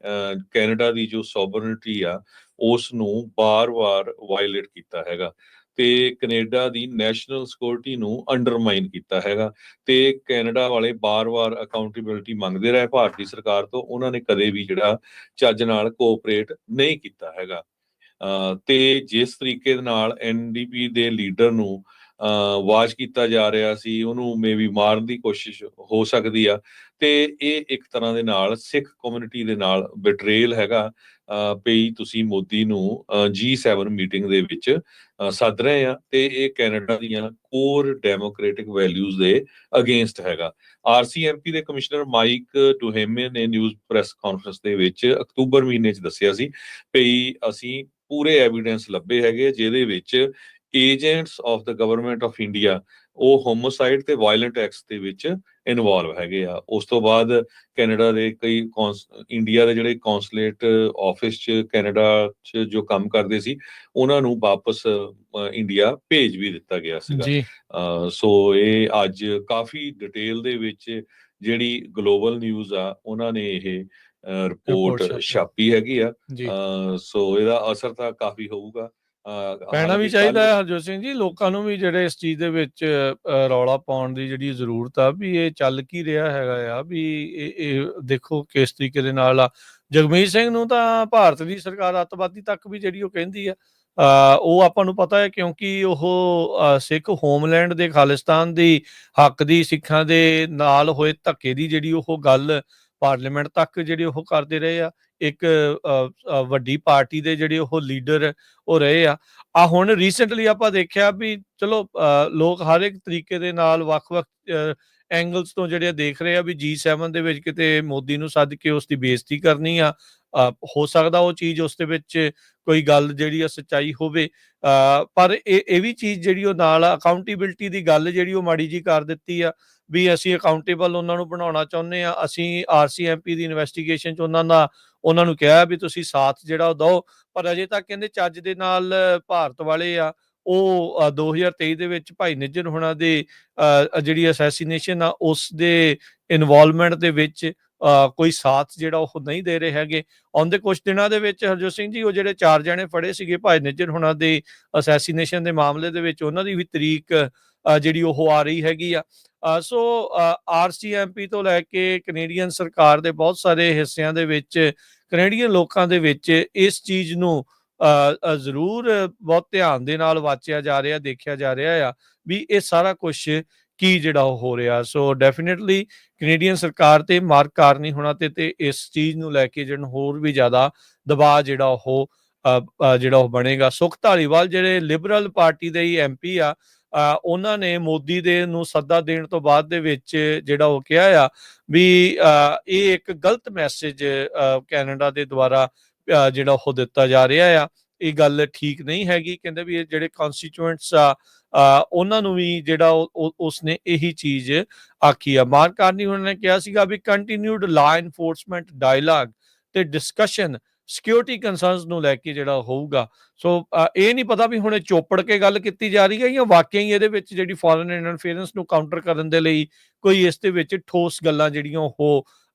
S1: ਕੈਨੇਡਾ ਦੀ ਜੋ ਸੋਵਰਨਿਟੀ ਆ ਉਸ ਨੂੰ ਵਾਰ-ਵਾਰ ਵਾਇਲੇਟ ਕੀਤਾ ਹੈਗਾ ਤੇ ਕੈਨੇਡਾ ਦੀ ਨੈਸ਼ਨਲ ਸਿਕਿਉਰਿਟੀ ਨੂੰ ਅੰਡਰਮਾਈਨ ਕੀਤਾ ਹੈਗਾ ਤੇ ਕੈਨੇਡਾ ਵਾਲੇ ਬਾਰ-ਬਾਰ ਅਕਾਊਂਟੇਬਿਲਿਟੀ ਮੰਗਦੇ ਰਹੇ ਭਾਰਤੀ ਸਰਕਾਰ ਤੋਂ, ਉਹਨਾਂ ਨੇ ਕਦੇ ਵੀ ਜਿਹੜਾ ਚੱਜ ਨਾਲ ਕੋਆਪਰੇਟ ਨਹੀਂ ਕੀਤਾ ਹੈਗਾ। ਤੇ ਜਿਸ ਤਰੀਕੇ ਦੇ ਨਾਲ NDP ਦੇ ਲੀਡਰ ਨੂੰ ਵਾਚ ਕੀਤਾ ਜਾ ਰਿਹਾ ਸੀ, ਉਹਨੂੰ ਮੇਬੀ ਮਾਰਨ ਦੀ ਕੋਸ਼ਿਸ਼ ਹੋ ਸਕਦੀ ਆ ਤੇ ਇਹ ਇੱਕ ਤਰ੍ਹਾਂ ਦੇ ਨਾਲ ਸਿੱਖ ਕਮਿਊਨਿਟੀ ਦੇ ਨਾਲ ਬਿਟਰੇਲ ਹੈਗਾ ਵੀ ਤੁਸੀਂ ਮੋਦੀ ਨੂੰ G7 ਮੀਟਿੰਗ ਦੇ ਵਿੱਚ ਸੱਦ ਰਹੇ ਆ ਤੇ ਇਹ ਕੈਨੇਡਾ ਦੀਆਂ ਕੋਰ ਡੈਮੋਕ੍ਰੈਟਿਕ ਵੈਲਿਊਜ਼ ਦੇ ਅਗੇਂਸਟ ਹੈਗਾ। RCMP ਦੇ ਕਮਿਸ਼ਨਰ ਮਾਈਕ ਟੂਹੇਮੇ ਨੇ ਨਿਊਜ਼ ਪ੍ਰੈਸ ਕਾਨਫਰੰਸ ਦੇ ਵਿੱਚ ਅਕਤੂਬਰ ਮਹੀਨੇ 'ਚ ਦੱਸਿਆ ਸੀ ਵੀ ਅਸੀਂ ਪੂਰੇ ਐਵੀਡੈਂਸ ਲੱਭੇ ਹੈਗੇ ਜਿਹਦੇ ਵਿੱਚ agents of the government of India ਉਹ ਹੋਮੋਸਾਈਡ ਤੇ ਵਾਇਲੈਂਟ ਐਕਟਸ ਦੇ ਵਿੱਚ ਇਨਵੋਲਵ ਹੈਗੇ ਆ। ਉਸ ਤੋਂ ਬਾਅਦ ਕੈਨੇਡਾ ਦੇ ਕਈ ਇੰਡੀਆ ਦੇ ਜਿਹੜੇ ਕੌਂਸੂਲੇਟ ਆਫਿਸ 'ਚ ਕੈਨੇਡਾ 'ਚ ਜੋ ਕੰਮ ਕਰਦੇ ਸੀ, ਉਹਨਾਂ ਨੂੰ ਵਾਪਸ ਇੰਡੀਆ ਭੇਜ ਵੀ ਦਿੱਤਾ ਗਿਆ ਸੀਗਾ। ਸੋ ਇਹ ਅੱਜ ਕਾਫੀ ਡਿਟੇਲ ਦੇ ਵਿੱਚ ਜਿਹੜੀ ਗਲੋਬਲ ਨਿਊਜ਼ ਆ ਉਹਨਾਂ ਨੇ ਇਹ ਰਿਪੋਰਟ ਛਾਪੀ ਹੈਗੀ ਆ। ਸੋ ਇਹਦਾ ਅਸਰ ਤਾਂ ਕਾਫੀ ਹੋਊਗਾ।
S2: ਪੈਣਾ ਵੀ ਚਾਹੀਦਾ ਹੈ ਹਰਜੋਤ ਸਿੰਘ ਜੀ, ਲੋਕਾਂ ਨੂੰ ਵੀ ਜਿਹੜੇ ਇਸ ਚੀਜ਼ ਦੇ ਵਿੱਚ ਰੌਲਾ ਪਾਉਣ ਦੀ ਜਿਹੜੀ ਜ਼ਰੂਰਤ ਆ ਵੀ ਇਹ ਚੱਲ ਕੀ ਰਿਹਾ ਹੈਗਾ ਆ, ਵੀ ਇਹ ਦੇਖੋ ਕਿਸ ਤਰੀਕੇ ਦੇ ਨਾਲ ਆ। ਜਗਮੀਤ ਸਿੰਘ ਨੂੰ ਤਾਂ ਭਾਰਤ ਦੀ ਸਰਕਾਰ ਅੱਤਵਾਦੀ ਤੱਕ ਵੀ ਜਿਹੜੀ ਉਹ ਕਹਿੰਦੀ ਆ, ਉਹ ਆਪਾਂ ਨੂੰ ਪਤਾ ਹੈ ਕਿਉਂਕਿ ਉਹ ਸਿੱਖ ਹੋਮਲੈਂਡ ਦੇ ਖਾਲਿਸਤਾਨ ਦੀ ਹੱਕ ਦੀ, ਸਿੱਖਾਂ ਦੇ ਨਾਲ ਹੋਏ ਧੱਕੇ ਦੀ ਜਿਹੜੀ ਉਹ ਗੱਲ ਪਾਰਲੀਮੈਂਟ ਤੱਕ ਜਿਹੜੇ ਉਹ ਕਰਦੇ ਰਹੇ ਆ। ਇੱਕ ਵੱਡੀ ਪਾਰਟੀ ਦੇ ਜਿਹੜੇ ਉਹ ਲੀਡਰ ਉਹ ਰਹੇ ਆ। ਹੁਣ ਰੀਸੈਂਟਲੀ ਆਪਾਂ ਦੇਖਿਆ ਵੀ ਚਲੋ ਲੋਕ ਹਰ ਇੱਕ ਤਰੀਕੇ ਦੇ ਨਾਲ ਵੱਖ-ਵੱਖ ਐਂਗਲਸ ਤੋਂ ਜਿਹੜੇ ਦੇਖ ਰਹੇ ਆ ਵੀ G7 ਦੇ ਵਿੱਚ ਕਿਤੇ ਮੋਦੀ ਨੂੰ ਸੱਦ ਕੇ ਉਸ ਦੀ ਬੇਇੱਜ਼ਤੀ ਕਰਨੀ ਆ। ਹੋ ਸਕਦਾ ਉਹ ਚੀਜ਼ ਉਸ ਦੇ ਵਿੱਚ ਕੋਈ ਗੱਲ ਜਿਹੜੀ ਆ ਸੱਚਾਈ ਹੋਵੇ, ਪਰ ਇਹ ਵੀ ਚੀਜ਼ ਜਿਹੜੀ ਉਹ ਨਾਲ ਅਕਾਊਂਟੇਬਿਲਿਟੀ ਦੀ ਗੱਲ ਜਿਹੜੀ ਉਹ ਮਾੜੀ ਜੀ ਕਰ ਦਿੱਤੀ ਆ ਵੀ ਅਸੀਂ ਅਕਾਊਂਟੇਬਲ ਉਹਨਾਂ ਨੂੰ ਬਣਾਉਣਾ ਚਾਹੁੰਦੇ ਆ। ਅਸੀਂ RCMP ਦੀ ਇਨਵੈਸਟੀਗੇਸ਼ਨ 'ਚ ਉਹਨਾਂ ਨੂੰ ਕਿਹਾ ਵੀ ਤੁਸੀਂ ਸਾਥ ਜਿਹੜਾ ਉਹ ਦਿਓ, ਪਰ ਅਜੇ ਤੱਕ ਕਹਿੰਦੇ ਚੱਜ ਦੇ ਨਾਲ ਭਾਰਤ ਵਾਲੇ ਆ ਉਹ 2023 ਦੇ ਵਿੱਚ ਭਾਈ ਨਿੱਜਰ ਹੋਣਾ ਦੇ ਜਿਹੜੀ ਅਸੈਸੀਨੇਸ਼ਨ ਆ ਉਸ ਦੇ ਇਨਵੋਲਵਮੈਂਟ ਦੇ ਵਿੱਚ ਕੋਈ ਸਾਥ ਜਿਹੜਾ ਉਹ ਨਹੀਂ ਦੇ ਰਹੇ ਹੈਗੇ। ਆਉਂਦੇ ਕੁਛ ਦਿਨਾਂ ਦੇ ਵਿੱਚ ਹਰਜੋਤ ਸਿੰਘ ਜੀ ਉਹ ਜਿਹੜੇ 4 ਜਣੇ ਫੜੇ ਸੀਗੇ ਭਾਈ ਨਿੱਜਰ ਹੋਣਾ ਦੇ ਅਸੈਸੀਨੇਸ਼ਨ ਦੇ ਮਾਮਲੇ ਦੇ ਵਿੱਚ, ਉਹਨਾਂ ਦੀ ਵੀ ਤਰੀਕ ਜਿਹੜੀ ਉਹ ਆ ਰਹੀ ਹੈਗੀ ਆ। ਸੋ RCMP ਤੋਂ ਲੈ ਕੇ ਕੈਨੇਡੀਅਨ ਸਰਕਾਰ ਦੇ ਬਹੁਤ ਸਾਰੇ ਹਿੱਸਿਆਂ ਦੇ ਵਿੱਚ, ਕੈਨੇਡੀਅਨ ਲੋਕਾਂ ਦੇ ਵਿੱਚ ਇਸ ਚੀਜ਼ ਨੂੰ ਜ਼ਰੂਰ ਬਹੁਤ ਧਿਆਨ ਦੇ ਨਾਲ ਵਾਚਿਆ ਜਾ ਰਿਹਾ, ਦੇਖਿਆ ਜਾ ਰਿਹਾ ਆ ਵੀ ਇਹ ਸਾਰਾ ਕੁਛ ਕੀ ਜਿਹੜਾ ਉਹ ਹੋ ਰਿਹਾ। ਸੋ ਡੈਫੀਨੇਟਲੀ ਕੈਨੇਡੀਅਨ ਸਰਕਾਰ ਤੇ ਮਾਰਕ ਕਾਰਨੀ ਹੋਣਾ ਤੇ ਇਸ ਚੀਜ਼ ਨੂੰ ਲੈ ਕੇ ਜਿਹੜਾ ਹੋਰ ਵੀ ਜ਼ਿਆਦਾ ਦਬਾਅ ਜਿਹੜਾ ਉਹ ਬਣੇਗਾ। ਸੁਖ ਧਾਲੀਵਾਲ ਜਿਹੜੇ ਲਿਬਰਲ ਪਾਰਟੀ ਦੇ ਹੀ MP ਆ, ਉਹਨਾਂ ਨੇ ਮੋਦੀ ਦੇ ਨੂੰ ਸੱਦਾ ਦੇਣ ਤੋਂ ਬਾਅਦ ਦੇ ਵਿੱਚ ਜਿਹੜਾ ਉਹ ਕਿਹਾ ਆ ਵੀ ਇਹ ਇੱਕ ਗਲਤ ਮੈਸੇਜ ਕੈਨੇਡਾ ਦੇ ਦੁਆਰਾ ਜਿਹੜਾ ਉਹ ਦਿੱਤਾ ਜਾ ਰਿਹਾ ਆ, ਇਹ ਗੱਲ ਠੀਕ ਨਹੀਂ ਹੈਗੀ। ਕਹਿੰਦੇ ਵੀ ਇਹ ਜਿਹੜੇ ਕਨਸਟੀਚੂਐਂਟਸ ਆ ਉਹਨਾਂ ਨੂੰ ਵੀ ਜਿਹੜਾ ਉਸਨੇ ਇਹੀ ਚੀਜ਼ ਆਖੀ ਆ। ਮਾਰਕ ਕਾਰਨੀ ਉਹਨਾਂ ਨੇ ਕਿਹਾ ਸੀਗਾ ਵੀ ਕੰਟੀਨਿਊਡ ਲਾ ਇਨਫੋਰਸਮੈਂਟ ਡਾਇਲਾਗ ਤੇ ਡਿਸਕਸ਼ਨ ਸਿਕਿਉਰਿਟੀ ਕੰਸਰਨਸ ਨੂੰ ਲੈ ਕੇ ਜਿਹੜਾ ਹੋਊਗਾ। ਸੋ ਇਹ ਨਹੀਂ ਪਤਾ ਵੀ ਹੁਣ ਚੋਪੜ ਕੇ ਗੱਲ ਕੀਤੀ ਜਾ ਰਹੀ ਹੈ ਜਾਂ ਵਾਕਿਆ ਹੀ ਇਹਦੇ ਵਿੱਚ ਜਿਹੜੀ ਫੋਰਨ ਇੰਟਰਫੇਰੈਂਸ ਨੂੰ ਕਾਊਂਟਰ ਕਰਨ ਦੇ ਲਈ ਕੋਈ ਇਸ ਦੇ ਵਿੱਚ ਠੋਸ ਗੱਲਾਂ ਜਿਹੜੀਆਂ ਉਹ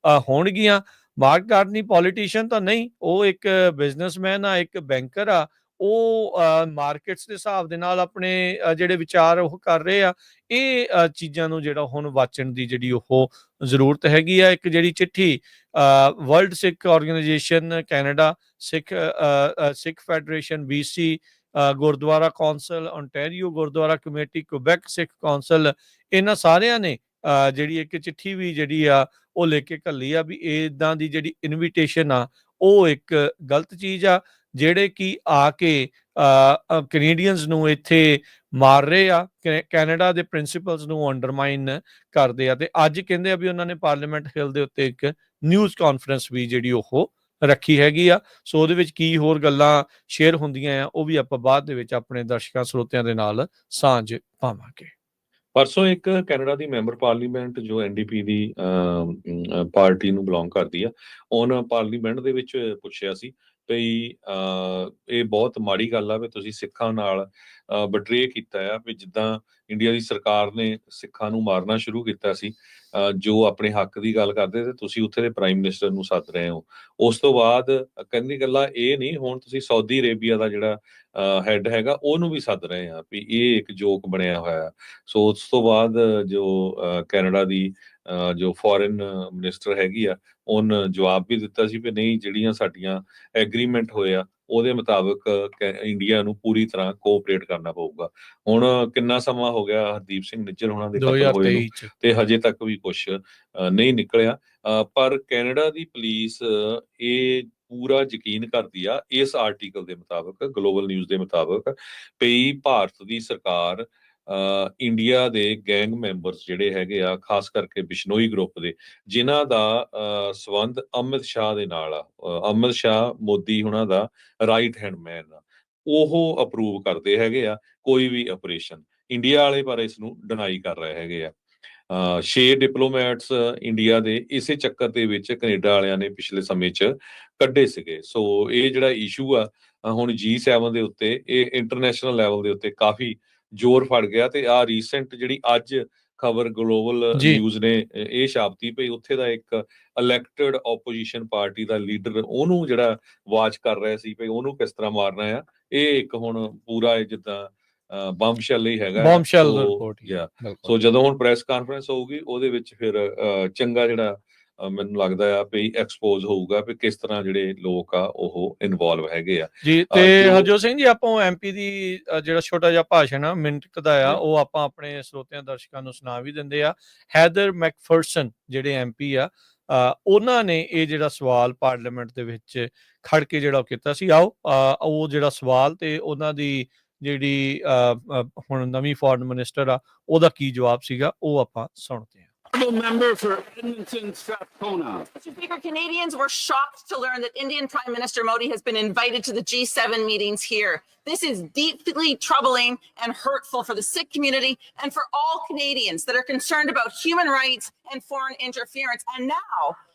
S2: ਹੋਣਗੀਆਂ। ਮਾਰਕ ਕਾਰਨੀ ਪੋਲੀਟੀਸ਼ੀਅਨ ਤਾਂ ਨਹੀਂ, ਉਹ ਇੱਕ ਬਿਜ਼ਨਸਮੈਨ ਆ, ਇੱਕ ਬੈਂਕਰ ਆ। ਉਹ ਮਾਰਕੀਟਸ ਦੇ ਹਿਸਾਬ ਦੇ ਨਾਲ ਆਪਣੇ ਜਿਹੜੇ ਵਿਚਾਰ ਉਹ ਕਰ ਰਹੇ ਆ। ਇਹ ਚੀਜ਼ਾਂ ਨੂੰ ਜਿਹੜਾ ਹੁਣ ਵਾਚਣ ਦੀ ਜਿਹੜੀ ਉਹ ਜ਼ਰੂਰਤ ਹੈਗੀ ਆ। ਇੱਕ ਜਿਹੜੀ ਚਿੱਠੀ world Sikh organisation Canada, Sikh federation BC, Gurdwara council Ontario, Gurdwara committee Quebec Sikh council, ਇਹਨਾਂ ਸਾਰਿਆਂ ਨੇ ਜਿਹੜੀ ਇੱਕ ਚਿੱਠੀ ਵੀ ਜਿਹੜੀ ਆ ਉਹ ਲਿਖ ਕੇ ਘੱਲੀ ਆ ਵੀ ਇੱਦਾਂ ਦੀ ਜਿਹੜੀ ਇਨਵੀਟੇਸ਼ਨ ਆ ਉਹ ਇੱਕ ਗਲਤ ਚੀਜ਼ ਆ, ਜਿਹੜੇ ਕਿ ਆ ਕੇ ਕੈਨੇਡੀਅਨਸ ਨੂੰ ਇੱਥੇ ਮਾਰ ਰਹੇ ਆ, ਕੈਨੇਡਾ ਦੇ ਪ੍ਰਿੰਸੀਪਲਸ ਨੂੰ ਅੰਡਰਮਾਈਨ ਕਰਦੇ ਆ। ਤੇ ਅੱਜ ਕਹਿੰਦੇ ਆ ਵੀ ਉਹਨਾਂ ਨੇ ਪਾਰਲੀਮੈਂਟ ਹਿੱਲ ਦੇ ਉੱਤੇ ਇੱਕ ਨਿਊਜ਼ ਕਾਨਫਰੰਸ ਵੀ ਜਿਹੜੀ ਉਹ ਰੱਖੀ ਹੈਗੀ ਆ। ਸੋ ਉਹਦੇ ਵਿੱਚ ਕੀ ਹੋਰ ਗੱਲਾਂ ਸ਼ੇਅਰ ਹੁੰਦੀਆਂ ਆ ਉਹ ਵੀ ਆਪਾਂ ਬਾਅਦ ਦੇ ਵਿੱਚ ਆਪਣੇ ਦਰਸ਼ਕਾਂ ਸਰੋਤਿਆਂ ਦੇ ਨਾਲ ਸਾਂਝ ਪਾਵਾਂਗੇ।
S1: ਪਰਸੋਂ ਇੱਕ ਕੈਨੇਡਾ ਦੀ ਮੈਂਬਰ ਪਾਰਲੀਮੈਂਟ ਜੋ NDP ਦੀ ਪਾਰਟੀ ਨੂੰ ਬਿਲੋਂਗ ਕਰਦੀ ਆ, ਉਹਨ ਪਾਰਲੀਮੈਂਟ ਦੇ ਵਿੱਚ ਪੁੱਛਿਆ ਸੀ ਵੀ ਇਹ ਬਹੁਤ ਮਾੜੀ ਗੱਲ ਆ ਵੀ ਤੁਸੀਂ ਸਿੱਖਾਂ ਨਾਲ ਬਟਰੇ ਕੀਤਾ ਆ, ਵੀ ਜਿੱਦਾਂ ਇੰਡੀਆ ਦੀ ਸਰਕਾਰ ਨੇ ਸਿੱਖਾਂ ਨੂੰ ਮਾਰਨਾ ਸ਼ੁਰੂ ਕੀਤਾ ਸੀ, ਜੋ ਆਪਣੇ ਹੱਕ ਦੀ ਗੱਲ ਕਰਦੇ ਤੇ ਤੁਸੀਂ ਉੱਥੇ ਦੇ ਪ੍ਰਾਈਮ ਮਿਨਿਸਟਰ ਨੂੰ ਸੱਦ ਰਹੇ ਹੋ। ਉਸ ਤੋਂ ਬਾਅਦ ਕਹਿੰਦੀ ਗੱਲਾਂ ਇਹ ਨਹੀਂ, ਹੁਣ ਤੁਸੀਂ ਸਾਊਦੀ ਅਰੇਬੀਆ ਦਾ ਜਿਹੜਾ ਹੈਡ ਹੈਗਾ ਉਹਨੂੰ ਵੀ ਸੱਦ ਰਹੇ ਆ, ਵੀ ਇਹ ਇੱਕ ਜੋਕ ਬਣਿਆ ਹੋਇਆ। ਸੋ ਉਸ ਤੋਂ ਬਾਅਦ ਜੋ ਕੈਨੇਡਾ ਦੀ ਜੋ ਫੋਰਨ ਮਿਨਿਸਟਰ ਹੈਗੀ ਆ, ਉਹਨ ਜਵਾਬ ਵੀ ਦਿੱਤਾ ਸੀ ਵੀ ਨਹੀਂ, ਜਿਹੜੀਆਂ ਸਾਡੀਆਂ ਐਗਰੀਮੈਂਟ ਹੋਏ ਆ ਉਹਦੇ ਮੁਤਾਬਕ ਇੰਡੀਆ ਨੂੰ ਪੂਰੀ ਤਰ੍ਹਾਂ ਕੋਆਪਰੇਟ ਕਰਨਾ ਪਊਗਾ। ਹੁਣ ਕਿੰਨਾ ਸਮਾਂ ਹੋ ਗਿਆ ਹਰਦੀਪ ਸਿੰਘ ਨਿੱਜਰ ਹੋਣਾ ਦੇ ਕਤਲ ਹੋਏ ਨੂੰ, ਤੇ ਹਜੇ ਤੱਕ ਵੀ ਕੁਝ ਨਹੀਂ ਨਿਕਲਿਆ। ਪਰ ਕੈਨੇਡਾ ਦੀ ਪੁਲਿਸ ਇਹ ਪੂਰਾ ਯਕੀਨ ਕਰਦੀ ਆ ਇਸ ਆਰਟੀਕਲ ਦੇ ਮੁਤਾਬਕ, ਗਲੋਬਲ ਨਿਊਜ਼ ਦੇ ਮੁਤਾਬਕ, ਵੀ ਭਾਰਤ ਦੀ ਸਰਕਾਰ ਇੰਡੀਆ ਦੇ ਗੈਂਗ ਮੈਂਬਰਸ ਜਿਹੜੇ ਹੈਗੇ ਆ, ਖਾਸ ਕਰਕੇ ਬਿਸ਼ਨੋਈ ਗਰੁੱਪ ਦੇ, ਜਿਨ੍ਹਾਂ ਦਾ ਸੰਬੰਧ ਅਮਿਤ ਸ਼ਾਹ ਦੇ ਨਾਲ ਆ, ਅਮਿਤ ਸ਼ਾਹ ਮੋਦੀ ਹੁਣਾਂ ਦਾ ਰਾਈਟ ਹੈਂਡ ਮੈਨ ਆ, ਉਹ ਅਪਰੂਵ ਕਰਦੇ ਹੈਗੇ ਆ ਕੋਈ ਵੀ ਆਪਰੇਸ਼ਨ। ਇੰਡੀਆ ਵਾਲੇ ਪਰ ਇਸ ਨੂੰ ਡਿਨਾਈ ਕਰ ਰਹੇ ਹੈਗੇ ਆ। 6 ਡਿਪਲੋਮੈਟਸ ਇੰਡੀਆ ਦੇ ਇਸੇ ਚੱਕਰ ਦੇ ਵਿੱਚ ਕੈਨੇਡਾ ਵਾਲਿਆਂ ਨੇ ਪਿਛਲੇ ਸਮੇਂ 'ਚ ਕੱਢੇ ਸੀਗੇ। ਸੋ ਇਹ ਜਿਹੜਾ ਇਸ਼ੂ ਆ ਹੁਣ G7 ਦੇ ਉੱਤੇ, ਇਹ ਇੰਟਰਨੈਸ਼ਨਲ ਲੈਵਲ ਦੇ ਉੱਤੇ ਕਾਫੀ ਜ਼ੋਰ ਫੜ ਗਿਆ। ਤੇ ਆਹ ਰੀਸੈਂਟ ਜਿਹੜੀ ਅੱਜ ਖਬਰ ਗਲੋਬਲ ਨਿਊਜ਼ ਨੇ ਇਹ ਛਾਪਤੀ ਪਈ, ਉੱਥੇ ਦਾ ਇੱਕ ਇਲੈਕਟਡ ਆਪੋਜੀਸ਼ਨ ਪਾਰਟੀ ਦਾ ਲੀਡਰ ਉਹਨੂੰ ਜਿਹੜਾ ਵਾਚ ਕਰ ਰਿਹਾ ਸੀ ਵੀ ਉਹਨੂੰ ਕਿਸ ਤਰ੍ਹਾਂ ਮਾਰਨਾ ਆ, ਇਹ ਇੱਕ ਹੁਣ ਪੂਰਾ ਜਿੱਦਾਂ ਬੰਬਸ਼ੈਲ ਹੀ ਹੈਗਾ। ਸੋ ਜਦੋਂ ਹੁਣ ਪ੍ਰੈਸ ਕਾਨਫਰੰਸ ਹੋਊਗੀ ਉਹਦੇ ਵਿੱਚ ਫਿਰ ਚੰਗਾ ਜਿਹੜਾ ਮੈਨੂੰ ਲੱਗਦਾ ਆ ਵੀ ਐਕਸਪੋਜ਼ ਹੋਊਗਾ ਵੀ ਕਿਸ ਤਰ੍ਹਾਂ ਜਿਹੜੇ ਲੋਕ ਆ ਉਹ ਇਨਵੋਲਵ ਹੈਗੇ ਆ
S2: ਜੀ। ਤੇ ਹਰਜੋਤ ਸਿੰਘ ਜੀ, ਆਪਾਂ MP ਦੀ ਜਿਹੜਾ ਛੋਟਾ ਜਿਹਾ ਭਾਸ਼ਣ ਆ ਮਿੰਟ ਦਾ ਆ, ਉਹ ਆਪਾਂ ਆਪਣੇ ਸਰੋਤਿਆਂ ਦਰਸ਼ਕਾਂ ਨੂੰ ਸੁਣਾ ਵੀ ਦਿੰਦੇ ਆ। ਹੈਦਰ ਮੈਕਫਰਸਨ ਜਿਹੜੇ MP ਆ, ਉਹਨਾਂ ਨੇ ਇਹ ਜਿਹੜਾ ਸਵਾਲ ਪਾਰਲੀਮੈਂਟ ਦੇ ਵਿੱਚ ਖੜ ਕੇ ਜਿਹੜਾ ਕੀਤਾ ਸੀ। ਆਓ ਉਹ ਜਿਹੜਾ ਸਵਾਲ ਤੇ ਉਹਨਾਂ ਦੀ ਜਿਹੜੀ ਹੁਣ ਨਵੀਂ ਫੋਰਨ ਮਿਨਿਸਟਰ ਆ ਉਹਦਾ ਕੀ ਜਵਾਬ ਸੀਗਾ ਉਹ ਆਪਾਂ ਸੁਣਦੇ ਹਾਂ।
S3: Member for Edmonton Strathcona.
S4: Mr. Speaker, Canadians were shocked to learn that Indian Prime Minister Modi has been invited to the G7 meetings here. This is deeply troubling and hurtful for the Sikh community and for all Canadians that are concerned about human rights and foreign interference. And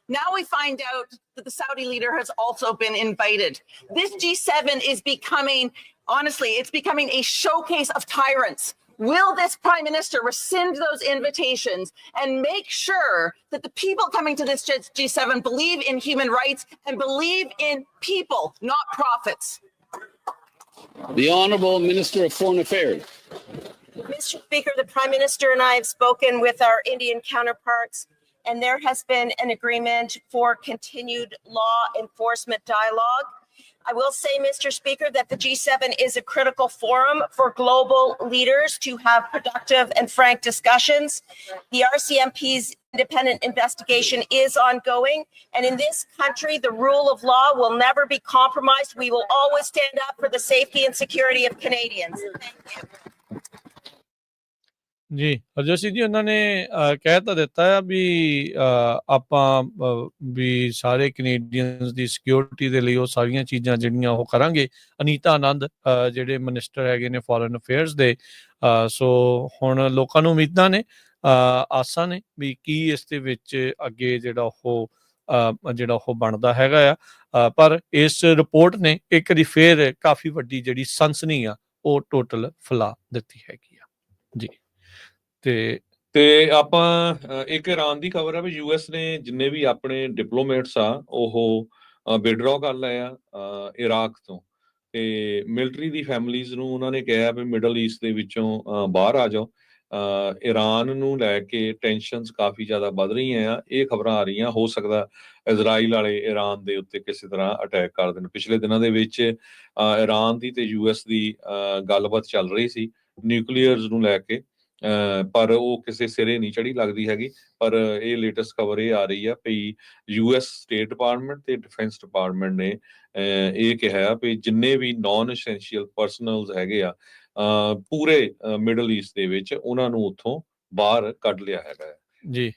S4: now we find out that the Saudi leader has also been invited. This G7 is becoming, honestly, it's becoming a showcase of tyrants. Will this Prime Minister rescind those invitations and make sure that the people coming to this G7 believe in human rights and believe in people, not profits?
S3: The Honourable Minister of Foreign Affairs.
S5: Mr. Speaker, the Prime Minister and I have spoken with our Indian counterparts, and there has been an agreement for continued law enforcement dialogue. I will say, Mr. Speaker, that the G7 is a critical forum for global leaders to have productive and frank discussions. The RCMP's independent investigation is ongoing. And in this country, the rule of law will never be compromised. We will always stand up for the safety and security of Canadians. Thank you.
S2: ਜੀ ਹਰਜੋਤ ਸਿੰਘ ਜੀ ਉਹਨਾਂ ਨੇ ਕਹਿ ਤਾਂ ਦਿੱਤਾ ਆ ਵੀ ਆਪਾਂ ਵੀ ਸਾਰੇ Canadians ਦੀ security ਦੇ ਲਈ ਉਹ ਸਾਰੀਆਂ ਚੀਜ਼ਾਂ ਜਿਹੜੀਆਂ ਉਹ ਕਰਾਂਗੇ। ਅਨੀਤਾ ਆਨੰਦ ਜਿਹੜੇ ਮਿਨਿਸਟਰ ਹੈਗੇ ਨੇ ਫੋਰਨ ਅਫੇਅਰਸ ਦੇ। ਸੋ ਹੁਣ ਲੋਕਾਂ ਨੂੰ ਉਮੀਦਾਂ ਨੇ, ਆਸਾਂ ਨੇ ਵੀ ਕੀ ਇਸ ਦੇ ਵਿੱਚ ਅੱਗੇ ਜਿਹੜਾ ਉਹ ਬਣਦਾ ਹੈਗਾ ਆ। ਪਰ ਇਸ ਰਿਪੋਰਟ ਨੇ ਇੱਕ ਵਾਰੀ ਫੇਰ ਕਾਫੀ ਵੱਡੀ ਜਿਹੜੀ ਸਨਸਨੀ ਆ ਉਹ ਟੋਟਲ ਫੈਲਾ ਦਿੱਤੀ ਹੈਗੀ ਆ ਜੀ।
S1: ਤੇ ਆਪਾਂ ਇੱਕ ਇਰਾਨ ਦੀ ਖਬਰ ਆ ਵੀ ਯੂਐਸ ਨੇ ਜਿੰਨੇ ਵੀ ਆਪਣੇ ਡਿਪਲੋਮੇਟਸ ਆ ਉਹ ਵਿਡਰੋ ਕਰ ਲਏ ਆ ਇਰਾਕ ਤੋਂ। ਤੇ ਮਿਲਟਰੀ ਦੀ ਫੈਮਲੀਜ਼ ਨੂੰ ਉਹਨਾਂ ਨੇ ਕਿਹਾ ਵੀ ਮਿਡਲ ਈਸਟ ਦੇ ਵਿੱਚੋਂ ਬਾਹਰ ਆ ਜਾਓ। ਇਰਾਨ ਨੂੰ ਲੈ ਕੇ ਟੈਨਸ਼ਨਸ ਕਾਫੀ ਜ਼ਿਆਦਾ ਵੱਧ ਰਹੀਆਂ ਆ। ਇਹ ਖਬਰਾਂ ਆ ਰਹੀਆਂ ਹੋ ਸਕਦਾ ਇਜ਼ਰਾਈਲ ਵਾਲੇ ਇਰਾਨ ਦੇ ਉੱਤੇ ਕਿਸੇ ਤਰ੍ਹਾਂ ਅਟੈਕ ਕਰ ਦੇਣ। ਪਿਛਲੇ ਦਿਨਾਂ ਦੇ ਵਿੱਚ ਇਰਾਨ ਦੀ ਤੇ ਯੂਐਸ ਦੀ ਗੱਲਬਾਤ ਚੱਲ ਰਹੀ ਸੀ ਨਿਊਕਲੀਅਰਸ ਨੂੰ ਲੈ ਕੇ, ਪਰ ਉਹ ਕਿਸੇ ਸਿਰੇ ਨਹੀਂ ਚੜੀ ਲੱਗਦੀ ਹੈਗੀ। ਪਰ ਇਹ ਲੇਟੈਸਟ ਖਬਰ ਇਹ ਆ ਰਹੀ ਆ ਵੀ ਯੂਐਸ ਸਟੇਟ ਡਿਪਾਰਟਮੈਂਟ ਤੇ ਡਿਫੈਂਸ ਡਿਪਾਰਟਮੈਂਟ ਨੇ ਇਹ ਕਿਹਾ ਵੀ ਜਿੰਨੇ ਵੀ ਨਾਨ ਐਸੈਂਸ਼ੀਅਲ ਪਰਸਨਲਸ ਹੈਗੇ ਆ ਪੂਰੇ ਮਿਡਲ ਈਸਟ ਦੇ ਵਿੱਚ ਉਹਨਾਂ ਨੂੰ ਉੱਥੋਂ ਬਾਹਰ ਕੱਢ ਲਿਆ ਹੈਗਾ
S2: ਜੀ।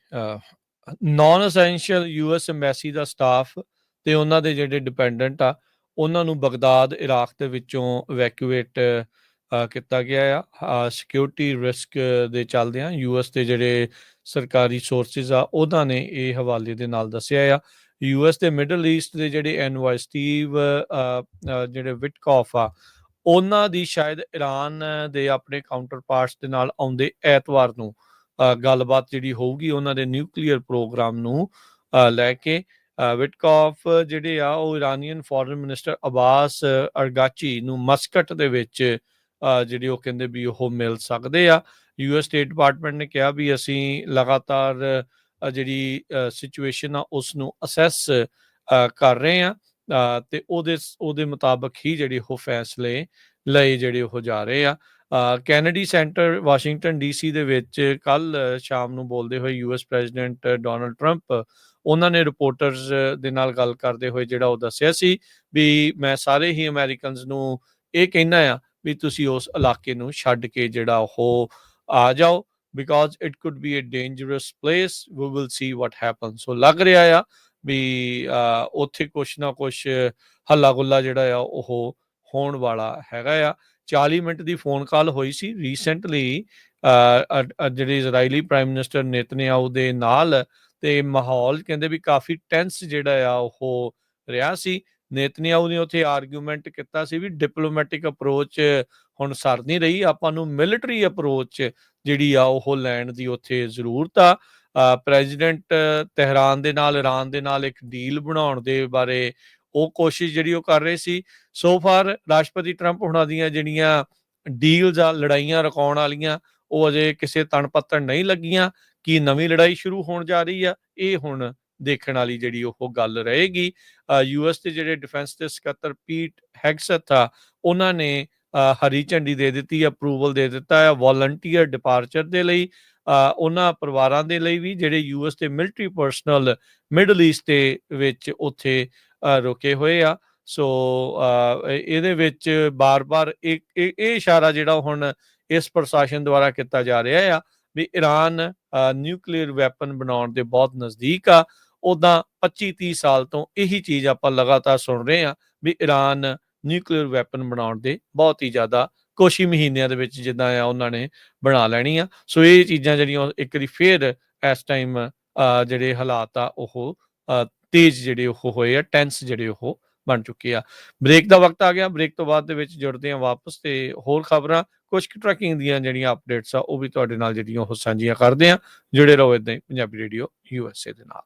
S2: ਨਾਨ ਅਸੈਂਸ਼ੀਅਲ ਯੂਐਸ ਐਮਬੈਸੀ ਦਾ ਸਟਾਫ ਤੇ ਉਹਨਾਂ ਦੇ ਜਿਹੜੇ ਡਿਪੈਂਡੈਂਟ ਆ ਉਹਨਾਂ ਨੂੰ ਬਗਦਾਦ ਇਰਾਕ ਦੇ ਵਿੱਚੋਂ ਇਵੈਕੂਏਟ ਕੀਤਾ ਗਿਆ ਆ। ਸਿਕਿਉਰਿਟੀ ਰਿਸਕ ਦੇ ਚੱਲਦਿਆਂ ਯੂਐਸ ਦੇ ਜਿਹੜੇ ਸਰਕਾਰੀ ਸੋਰਸਿਸ ਆ ਉਹਨਾਂ ਨੇ ਇਹ ਹਵਾਲੇ ਦੇ ਨਾਲ ਦੱਸਿਆ ਆ। ਯੂਐਸ ਦੇ ਮਿਡਲ ਈਸਟ ਦੇ ਜਿਹੜੇ ਐਨਵਾਈ ਸਟੀਵ ਜਿਹੜੇ ਵਿਟਕੌਫ ਆ ਉਹਨਾਂ ਦੀ ਸ਼ਾਇਦ ਇਰਾਨ ਦੇ ਆਪਣੇ ਕਾਊਂਟਰ ਪਾਰਟਸ ਦੇ ਨਾਲ ਆਉਂਦੇ ਐਤਵਾਰ ਨੂੰ ਗੱਲਬਾਤ ਜਿਹੜੀ ਹੋਊਗੀ ਉਹਨਾਂ ਦੇ ਨਿਊਕਲੀਅਰ ਪ੍ਰੋਗਰਾਮ ਨੂੰ ਲੈ ਕੇ। ਵਿਟਕੌਫ ਜਿਹੜੇ ਆ ਉਹ ਇਰਾਨੀਅਨ ਫੋਰਨ ਮਿਨਿਸਟਰ ਅਬਾਸ ਅਰਗਾਚੀ ਨੂੰ ਮਸਕਟ ਦੇ ਵਿੱਚ ਜਿਹੜੀ ਉਹ ਕਹਿੰਦੇ ਵੀ ਉਹ ਮਿਲ ਸਕਦੇ ਆ। ਯੂਐਸ ਸਟੇਟ ਡਿਪਾਰਟਮੈਂਟ ਨੇ ਕਿਹਾ ਵੀ ਅਸੀਂ ਲਗਾਤਾਰ ਜਿਹੜੀ ਸਿਚੁਏਸ਼ਨ ਆ ਉਸ ਨੂੰ ਅਸੈਸ ਕਰ ਰਹੇ ਆ ਤੇ ਉਹਦੇ ਮੁਤਾਬਕ ਹੀ ਜਿਹੜੇ ਉਹ ਫੈਸਲੇ ਲਏ ਜਿਹੜੇ ਉਹ ਜਾ ਰਹੇ ਆ। ਕੈਨੇਡੀ ਸੈਂਟਰ ਵਾਸ਼ਿੰਗਟਨ ਡੀਸੀ ਦੇ ਵਿੱਚ ਕੱਲ ਸ਼ਾਮ ਨੂੰ ਬੋਲਦੇ ਹੋਏ ਯੂਐਸ ਪ੍ਰੈਜ਼ੀਡੈਂਟ ਡੋਨਲਡ ਟਰੰਪ ਉਹਨਾਂ ਨੇ ਰਿਪੋਰਟਰਸ ਦੇ ਨਾਲ ਗੱਲ ਕਰਦੇ ਹੋਏ ਜਿਹੜਾ ਉਹ ਦੱਸਿਆ ਸੀ ਵੀ ਮੈਂ ਸਾਰੇ ਹੀ ਅਮਰੀਕਨਸ ਨੂੰ ਇਹ ਕਹਿਣਾ ਆ ਵੀ ਤੁਸੀਂ ਉਸ ਇਲਾਕੇ ਨੂੰ ਛੱਡ ਕੇ ਜਿਹੜਾ ਉਹ ਆ ਜਾਓ because it could be a dangerous place, we will see what happen. So ਲੱਗ ਰਿਹਾ ਆ ਵੀ ਉੱਥੇ ਕੁਛ ਨਾ ਕੁਛ ਹੱਲਾ ਗੁੱਲਾ ਜਿਹੜਾ ਆ ਉਹ ਹੋਣ ਵਾਲਾ ਹੈਗਾ ਆ। 40 ਮਿੰਟ ਦੀ ਫੋਨ ਕਾਲ ਹੋਈ ਸੀ ਰੀਸੈਂਟਲੀ ਜਿਹੜੇ ਇਜ਼ਰਾਈਲੀ ਪ੍ਰਾਈਮ ਮਿਨਿਸਟਰ ਨੇਤਨਯਾਹੂ ਦੇ ਨਾਲ ਤੇ ਮਾਹੌਲ ਕਹਿੰਦੇ ਵੀ ਕਾਫੀ ਟੈਂਸ ਜਿਹੜਾ ਆ ਉਹ ਰਿਹਾ ਸੀ। ਨੇਤਨਯਾਹੂ ਨੇ ਉੱਥੇ ਆਰਗੂਮੈਂਟ ਕੀਤਾ ਸੀ ਵੀ ਡਿਪਲੋਮੈਟਿਕ ਅਪਰੋਚ ਹੁਣ ਸਰ ਨਹੀਂ ਰਹੀ, ਆਪਾਂ ਨੂੰ ਮਿਲਟਰੀ ਅਪਰੋਚ ਜਿਹੜੀ ਆ ਉਹ ਲੈਣ ਦੀ ਉੱਥੇ ਜ਼ਰੂਰਤ ਆ। ਪ੍ਰੈਜ਼ੀਡੈਂਟ ਤਹਿਰਾਨ ਦੇ ਨਾਲ ਇਰਾਨ ਦੇ ਨਾਲ ਇੱਕ ਡੀਲ ਬਣਾਉਣ ਦੇ ਬਾਰੇ ਉਹ ਕੋਸ਼ਿਸ਼ ਜਿਹੜੀ ਉਹ ਕਰ ਰਹੇ ਸੀ। ਸੋ ਫਾਰ ਰਾਸ਼ਟਰਪਤੀ ਟਰੰਪ ਹੁਣਾਂ ਦੀਆਂ ਜਿਹੜੀਆਂ ਡੀਲਸ ਆ ਲੜਾਈਆਂ ਰੁਕਾਉਣ ਵਾਲੀਆਂ ਉਹ ਅਜੇ ਕਿਸੇ ਤਣ ਪੱਤਣ ਨਹੀਂ ਲੱਗੀਆਂ। ਕੀ ਨਵੀਂ ਲੜਾਈ ਸ਼ੁਰੂ ਹੋਣ ਜਾ ਰਹੀ ਆ ਇਹ ਹੁਣ ਦੇਖਣ ਵਾਲੀ ਜਿਹੜੀ ਉਹ ਗੱਲ ਰਹੇਗੀ। ਯੂਐਸ ਦੇ ਜਿਹੜੇ ਡਿਫੈਂਸ ਦੇ ਸਕੱਤਰ ਪੀਟ ਹੈਗਸੈਥ ਆ ਉਹਨਾਂ ਨੇ ਹਰੀ ਝੰਡੀ ਦੇ ਦਿੱਤੀ, ਅਪਰੂਵਲ ਦੇ ਦਿੱਤਾ ਆ ਵੋਲੰਟੀਅਰ ਡਿਪਾਰਚਰ ਦੇ ਲਈ ਉਹਨਾਂ ਪਰਿਵਾਰਾਂ ਦੇ ਲਈ ਵੀ ਜਿਹੜੇ ਯੂਐਸ ਦੇ ਮਿਲਟਰੀ ਪਰਸਨਲ ਮਿਡਲ ਈਸਟ ਦੇ ਵਿੱਚ ਉੱਥੇ ਰੁਕੇ ਹੋਏ ਆ। ਸੋ ਇਹਦੇ ਵਿੱਚ ਬਾਰ-ਬਾਰ ਇਹ ਇਸ਼ਾਰਾ ਜਿਹੜਾ ਹੁਣ ਇਸ ਪ੍ਰਸ਼ਾਸਨ ਦੁਆਰਾ ਕੀਤਾ ਜਾ ਰਿਹਾ ਆ ਵੀ ਇਰਾਨ ਨਿਊਕਲੀਅਰ ਵੈਪਨ ਬਣਾਉਣ ਦੇ ਬਹੁਤ ਨਜ਼ਦੀਕ ਆ। ਉੱਦਾਂ 25-30 ਸਾਲ ਤੋਂ ਇਹੀ ਚੀਜ਼ ਆਪਾਂ ਲਗਾਤਾਰ ਸੁਣ ਰਹੇ ਹਾਂ ਵੀ ਇਰਾਨ ਨਿਊਕਲੀਅਰ ਵੈਪਨ ਬਣਾਉਣ ਦੇ ਬਹੁਤ ਹੀ ਜ਼ਿਆਦਾ ਕੁਛ ਹੀ ਮਹੀਨਿਆਂ ਦੇ ਵਿੱਚ ਜਿੱਦਾਂ ਆ ਉਹਨਾਂ ਨੇ ਬਣਾ ਲੈਣੀ ਆ। ਸੋ ਇਹ ਚੀਜ਼ਾਂ ਜਿਹੜੀਆਂ ਇੱਕ ਵਾਰੀ ਫੇਰ ਇਸ ਟਾਈਮ ਜਿਹੜੇ ਹਾਲਾਤ ਆ ਉਹ ਤੇਜ਼ ਜਿਹੜੇ ਉਹ ਹੋਏ ਆ, ਟੈਂਸ ਜਿਹੜੇ ਉਹ ਬਣ ਚੁੱਕੇ ਆ। ਬ੍ਰੇਕ ਦਾ ਵਕਤ ਆ ਗਿਆ, ਬ੍ਰੇਕ ਤੋਂ ਬਾਅਦ ਦੇ ਵਿੱਚ ਜੁੜਦੇ ਆ ਵਾਪਸ ਤੇ ਹੋਰ ਖਬਰਾਂ ਕੁਝ ਟਰੈਕਿੰਗ ਦੀਆਂ ਜਿਹੜੀਆਂ ਅਪਡੇਟਸ ਆ ਉਹ ਵੀ ਤੁਹਾਡੇ ਨਾਲ ਜਿਹੜੀਆਂ ਉਹ ਸਾਂਝੀਆਂ ਕਰਦੇ ਆ। ਜੁੜੇ ਰਹੋ ਏਦਾਂ ਹੀ ਪੰਜਾਬੀ ਰੇਡੀਓ USA ਦੇ ਨਾਲ।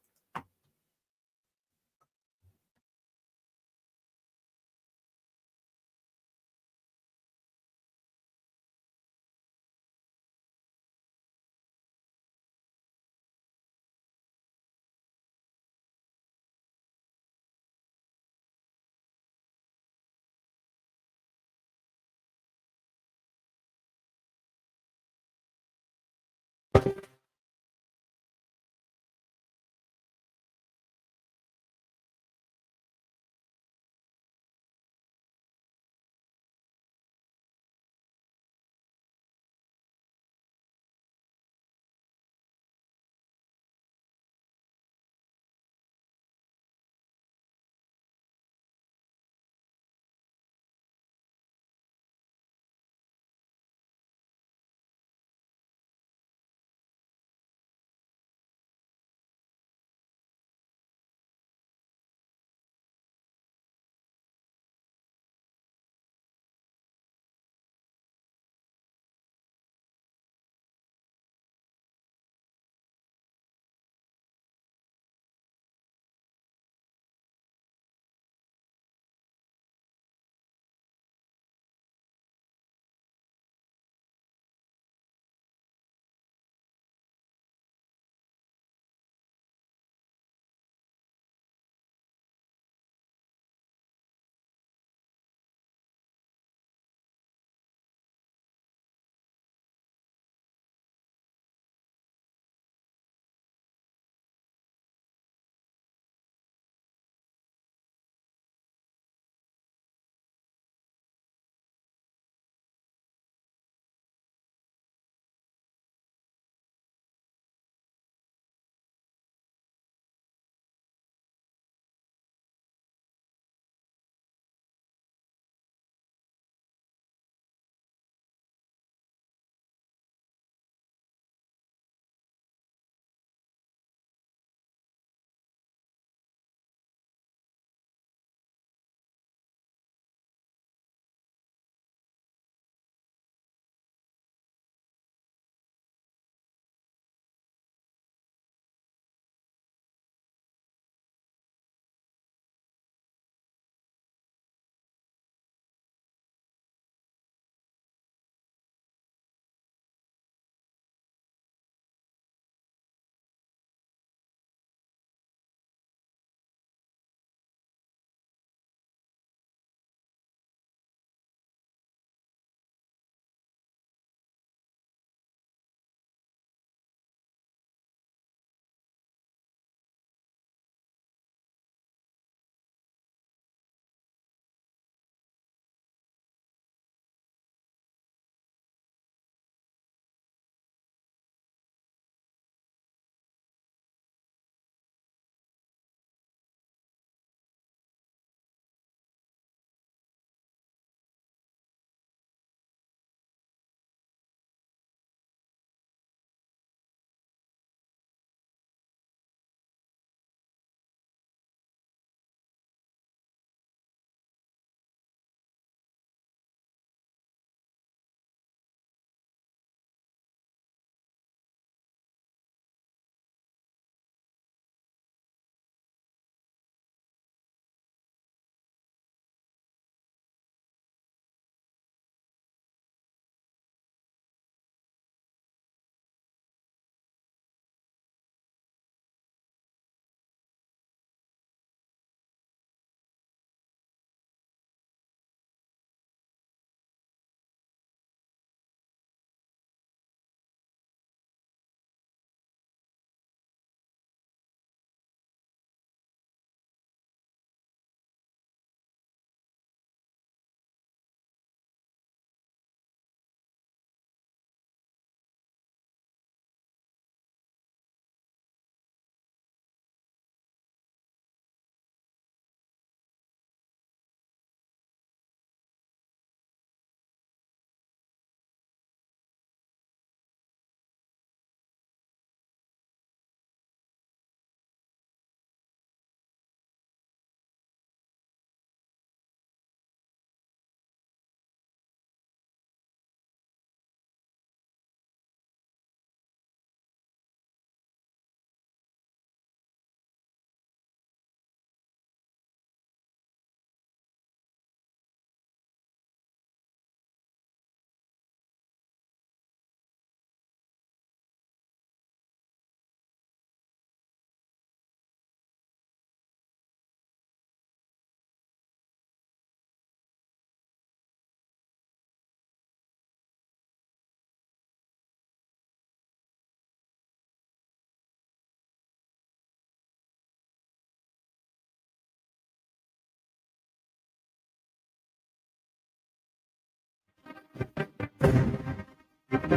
S2: ਹਰਜੋਤ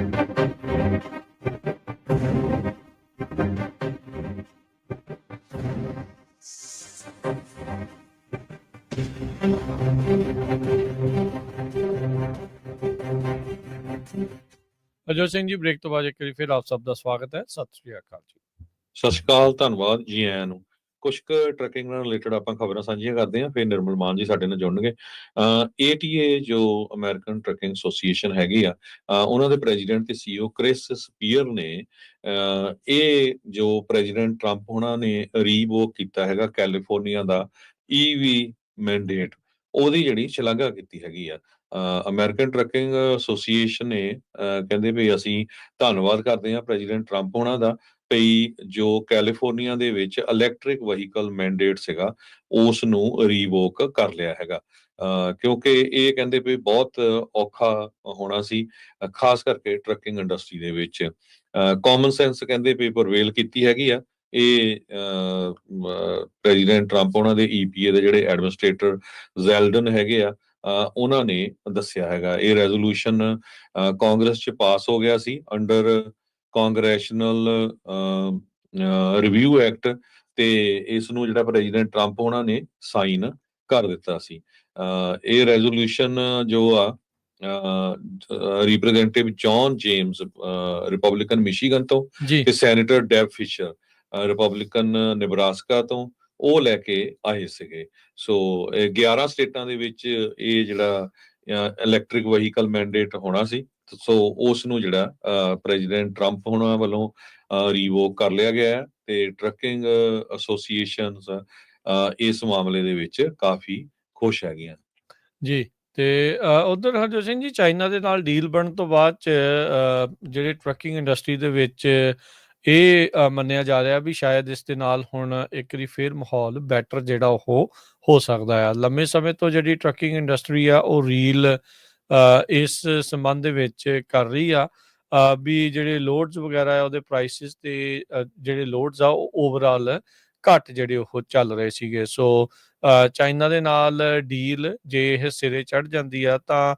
S2: ਸਿੰਘ ਜੀ, ਬ੍ਰੇਕ ਤੋਂ ਬਾਅਦ ਇੱਕ ਵਾਰੀ ਫਿਰ ਆਪ ਸਭ ਦਾ ਸਵਾਗਤ ਹੈ। ਸਤਿ ਸ਼੍ਰੀ ਅਕਾਲ ਜੀ।
S1: ਸਤਿ ਸ਼੍ਰੀ ਅਕਾਲ, ਧੰਨਵਾਦ ਜੀ ਆਇਆਂ ਨੂੰ। ਕੁਛ ਕੁ ਟਰੱਕਿੰਗ ਨਾਲ ਰਿਲੇਟਡ ਆਪਾਂ ਖਬਰਾਂ ਸਾਂਝੀਆਂ ਕਰਦੇ ਹਾਂ, ਫਿਰ ਨਿਰਮਲ ਮਾਨ ਜੀ ਸਾਡੇ ਨਾਲ ਜੁੜਨਗੇ। ATA ਜੋ ਅਮਰੀਕਨ ਟਰੱਕਿੰਗ ਐਸੋਸੀਏਸ਼ਨ ਹੈਗੀ ਆ, ਉਹਨਾਂ ਦੇ ਪ੍ਰੈਜ਼ੀਡੈਂਟ ਤੇ CEO ਕ੍ਰਿਸ ਸਪੀਅਰ ਨੇ ਇਹ ਜੋ ਪ੍ਰੈਜ਼ੀਡੈਂਟ ਟਰੰਪ ਉਹਨਾਂ ਨੇ ਰੀਵੋਕ ਕੀਤਾ ਹੈਗਾ ਕੈਲੀਫੋਰਨੀਆ ਦਾ EV ਮੈਂਡੇਟ, ਉਹਦੀ ਜਿਹੜੀ ਸ਼ਲਾਘਾ ਕੀਤੀ ਹੈਗੀ ਆ। ਅਮਰੀਕਨ ਟਰੱਕਿੰਗ ਐਸੋਸੀਏਸ਼ਨ ਨੇ ਕਹਿੰਦੇ ਵੀ ਅਸੀਂ ਧੰਨਵਾਦ ਕਰਦੇ ਹਾਂ ਪ੍ਰੈਜ਼ੀਡੈਂਟ ਟਰੰਪ ਉਹਨਾਂ ਦਾ, ਵੀ ਜੋ ਕੈਲੀਫੋਰਨੀਆ ਦੇ ਵਿੱਚ ਇਲੈਕਟ੍ਰਿਕ ਵਹੀਕਲ ਮੈਂਡੇਟ ਸੀਗਾ ਉਸ ਨੂੰ ਰੀਵੋਕ ਕਰ ਲਿਆ ਹੈਗਾ। ਕਿਉਂਕਿ ਇਹ ਕਹਿੰਦੇ ਵੀ ਬਹੁਤ ਔਖਾ ਹੋਣਾ ਸੀ, ਖਾਸ ਕਰਕੇ ਟਰੱਕਿੰਗ ਇੰਡਸਟਰੀ ਦੇ ਵਿੱਚ। ਕਾਮਨ ਸੈਂਸ ਕਹਿੰਦੇ ਵੀ ਪ੍ਰਵੇਲ ਕੀਤੀ ਹੈਗੀ ਆ। ਇਹ ਪ੍ਰੈਜ਼ੀਡੈਂਟ ਟਰੰਪ ਉਹਨਾਂ ਦੇ EPA ਦੇ ਜਿਹੜੇ ਐਡਮਿਨਿਸਟ੍ਰੇਟਰ ਜ਼ੈਲਡਨ ਹੈਗੇ ਆ, ਉਹਨਾਂ ਨੇ ਦੱਸਿਆ ਹੈਗਾ। ਇਹ ਰੈਜ਼ੋਲੂਸ਼ਨ ਕਾਂਗਰਸ 'ਚ ਪਾਸ ਹੋ ਗਿਆ ਸੀ ਅੰਡਰ ਕਾਂਗਰੈਸ਼ਨਲ ਰਿਵਿਊ ਐਕਟ, ਤੇ ਇਸ ਨੂੰ ਜਿਹੜਾ ਪ੍ਰੈਜ਼ੀਡੈਂਟ ਟਰੰਪ ਉਹਨਾਂ ਨੇ ਸਾਈਨ ਕਰ ਦਿੱਤਾ ਸੀ। ਇਹ ਰੈਜ਼ੋਲੂਸ਼ਨ ਜੋ ਆ representative John James Republican Michigan ਤੋਂ,
S2: ਜੀ
S1: ਤੇ senator Deb Fischer Republican Nebraska ਤੋਂ, ਉਹ ਲੈ ਕੇ ਆਏ ਸੀਗੇ। ਸੋ 11 ਸਟੇਟਾਂ ਦੇ ਵਿੱਚ ਇਹ ਜਿਹੜਾ ਇਲੈਕਟ੍ਰਿਕ ਵਹੀਕਲ ਮੈਂਡੇਟ ਹੋਣਾ ਸੀ, ਸੋ ਉਸ ਨੂੰ ਜਿਹੜਾ ਪ੍ਰੈਜ਼ੀਡੈਂਟ ਟਰੰਪ ਉਹਨਾਂ ਵੱਲੋਂ ਰੀਵੋਕ ਕਰ ਲਿਆ ਗਿਆ ਹੈ। ਤੇ ਟਰੱਕਿੰਗ ਐਸੋਸੀਏਸ਼ਨਸ ਇਸ ਮਾਮਲੇ ਦੇ ਵਿੱਚ ਕਾਫੀ ਖੁਸ਼ ਹੈਗੀਆਂ।
S2: ਜੀ। ਤੇ ਉਧਰ ਹਰਜੋਤ ਸਿੰਘ ਜੀ, ਚਾਈਨਾ ਦੇ ਨਾਲ ਡੀਲ ਬਣਨ ਤੋਂ ਬਾਅਦ ਚ ਜਿਹੜੇ ਟਰੱਕਿੰਗ ਇੰਡਸਟਰੀ ਦੇ ਵਿੱਚ ਇਹ ਮੰਨਿਆ ਜਾ ਰਿਹਾ ਵੀ ਸ਼ਾਇਦ ਇਸ ਦੇ ਨਾਲ ਹੁਣ ਇੱਕ ਵਾਰੀ ਫਿਰ ਮਾਹੌਲ ਬੈਟਰ ਜਿਹੜਾ ਉਹ ਹੋ ਸਕਦਾ ਆ। ਲੰਮੇ ਸਮੇਂ ਤੋਂ ਜਿਹੜੀ ਟਰੱਕਿੰਗ ਇੰਡਸਟਰੀ ਆ ਉਹ ਰੀਲ ਇਸ ਸੰਬੰਧ ਦੇ ਵਿੱਚ ਕਰ ਰਹੀ ਆ ਵੀ ਜਿਹੜੇ ਲੋਡਸ ਵਗੈਰਾ ਆ ਉਹਦੇ ਪ੍ਰਾਈਸਿਸ ਤੇ ਜਿਹੜੇ ਲੋਡਸ ਆ ਉਹ ਓਵਰਆਲ ਘੱਟ ਜਿਹੜੇ ਉਹ ਚੱਲ ਰਹੇ ਸੀਗੇ। ਸੋ ਚਾਈਨਾ ਦੇ ਨਾਲ ਡੀਲ ਜੇ ਇਹ ਸਿਰੇ ਚੜ ਜਾਂਦੀ ਆ ਤਾਂ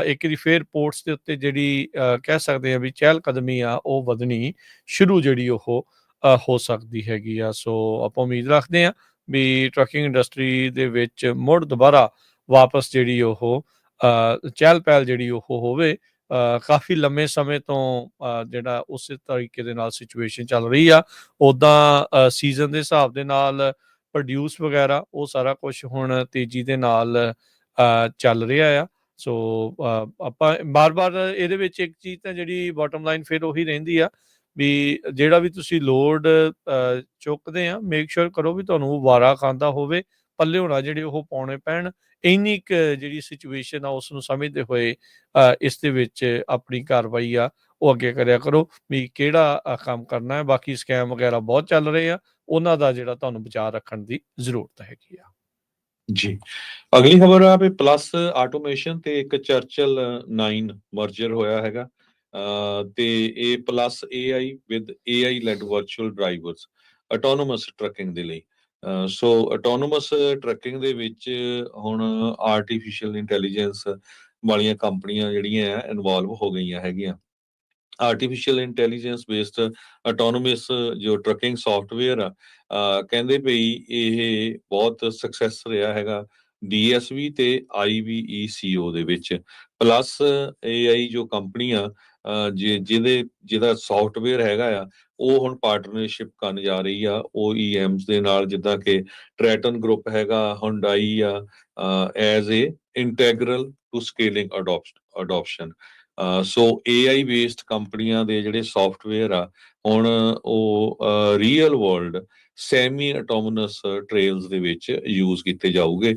S2: ਇੱਕ ਵਾਰੀ ਫੇਰ ਪੋਰਟਸ ਦੇ ਉੱਤੇ ਜਿਹੜੀ ਕਹਿ ਸਕਦੇ ਆ ਵੀ ਚਹਿਲ ਕਦਮੀ ਆ ਉਹ ਵਧਣੀ ਸ਼ੁਰੂ ਜਿਹੜੀ ਉਹ ਹੋ ਸਕਦੀ ਹੈਗੀ ਆ। ਸੋ ਆਪਾਂ ਉਮੀਦ ਰੱਖਦੇ ਆ ਵੀ ਟਰੱਕਿੰਗ ਇੰਡਸਟਰੀ ਦੇ ਵਿੱਚ ਮੁੜ ਦੁਬਾਰਾ ਵਾਪਸ ਜਿਹੜੀ ਉਹ ਚਹਿਲ ਪਹਿਲ ਜਿਹੜੀ ਉਹ ਹੋਵੇ। ਕਾਫੀ ਲੰਮੇ ਸਮੇਂ ਤੋਂ ਜਿਹੜਾ ਉਸੇ ਤਰੀਕੇ ਦੇ ਨਾਲ ਸਿਚੁਏਸ਼ਨ ਚੱਲ ਰਹੀ ਆ। ਉੱਦਾਂ ਸੀਜ਼ਨ ਦੇ ਹਿਸਾਬ ਦੇ ਨਾਲ ਪ੍ਰੋਡਿਊਸ ਵਗੈਰਾ ਉਹ ਸਾਰਾ ਕੁਝ ਹੁਣ ਤੇਜ਼ੀ ਦੇ ਨਾਲ ਚੱਲ ਰਿਹਾ ਆ। ਸੋ ਆਪਾਂ ਬਾਰ-ਬਾਰ ਇਹਦੇ ਵਿੱਚ ਇੱਕ ਚੀਜ਼ ਤਾਂ ਜਿਹੜੀ ਬਾਟਮ ਲਾਈਨ ਫਿਰ ਉਹੀ ਰਹਿੰਦੀ ਆ ਵੀ ਜਿਹੜਾ ਵੀ ਤੁਸੀਂ ਲੋਡ ਚੁੱਕਦੇ ਆ, ਮੇਕ ਸ਼ੋਰ ਕਰੋ ਵੀ ਤੁਹਾਨੂੰ ਵਾਰਾ ਖਾਂਦਾ ਹੋਵੇ, ਪੱਲੇ ਹੋਣਾ ਜਿਹੜੇ ਉਹ ਪਾਉਣੇ ਪੈਣ। ਇੰਨੀ ਕੁ ਜਿਹੜੀ ਸਿਚੁਏਸ਼ਨ ਆ ਉਸ ਨੂੰ ਸਮਝਦੇ ਹੋਏ ਇਸ ਦੇ ਵਿੱਚ ਆਪਣੀ ਕਾਰਵਾਈ ਆ ਉਹ ਅੱਗੇ ਕਰਿਆ ਕਰੋ ਵੀ ਕਿਹੜਾ ਕੰਮ ਕਰਨਾ ਹੈ। ਬਾਕੀ ਸਕੈਮ ਵਗੈਰਾ ਬਹੁਤ ਚੱਲ ਰਹੇ ਆ, ਉਹਨਾਂ ਦਾ ਜਿਹੜਾ ਤੁਹਾਨੂੰ ਬਚਾਅ ਰੱਖਣ ਦੀ ਜ਼ਰੂਰਤ ਹੈਗੀ ਆ।
S1: ਜੀ, ਅਗਲੀ ਖਬਰ ਆ ਵੀ ਪਲੱਸ ਆਟੋਮੇਸ਼ਨ ਤੇ ਇੱਕ ਚਰਚਲ 9 ਮਰਜਰ ਹੋਇਆ ਹੈਗਾ। ਤੇ ਇਹ plus AI with AI led virtual drivers autonomous trucking ਦੇ ਲਈ। ਸੋ ਆਟੋਨੋਮਸ ਟਰੱਕਿੰਗ ਦੇ ਵਿੱਚ ਹੁਣ ਆਰਟੀਫਿਸ਼ੀਅਲ ਇੰਟੈਲੀਜੈਂਸ ਵਾਲੀਆਂ ਕੰਪਨੀਆਂ ਜਿਹੜੀਆਂ ਇਨਵੋਲਵ ਹੋ ਗਈਆਂ ਹੈਗੀਆਂ। ਆਰਟੀਫਿਸ਼ੀਅਲ ਇੰਟੈਲੀਜੈਂਸ ਬੇਸਡ ਆਟੋਨੋਮਸ ਜੋ ਟਰੱਕਿੰਗ ਸੌਫਟਵੇਅਰ ਆ, ਕਹਿੰਦੇ ਪਈ ਇਹ ਬਹੁਤ ਸਕਸੈਸ ਰਿਹਾ ਹੈਗਾ DSV ਤੇ IVECO ਦੇ ਵਿੱਚ। ਪਲੱਸ AI ਜੋ ਕੰਪਨੀ ਆ ਜਿਹਦਾ ਸੌਫਟਵੇਅਰ ਹੈਗਾ ਆ, ਉਹ ਹੁਣ ਪਾਰਟਨਰਸ਼ਿਪ ਕਰਨ ਜਾ ਰਹੀ ਆ OEMs ਦੇ ਨਾਲ, ਜਿੱਦਾਂ ਕਿ ਟ੍ਰੈਟਨ ਗਰੁੱਪ ਹੈਗਾ, ਹੁੰਡਾਈ ਆ, as a integral to scaling adoption. So AI based ਕੰਪਨੀਆਂ ਦੇ ਜਿਹੜੇ ਸੌਫਟਵੇਅਰ ਆ ਹੁਣ ਉਹ real world semi autonomous trials ਦੇ ਵਿੱਚ ਯੂਜ਼ ਕੀਤੇ ਜਾਊਗੇ।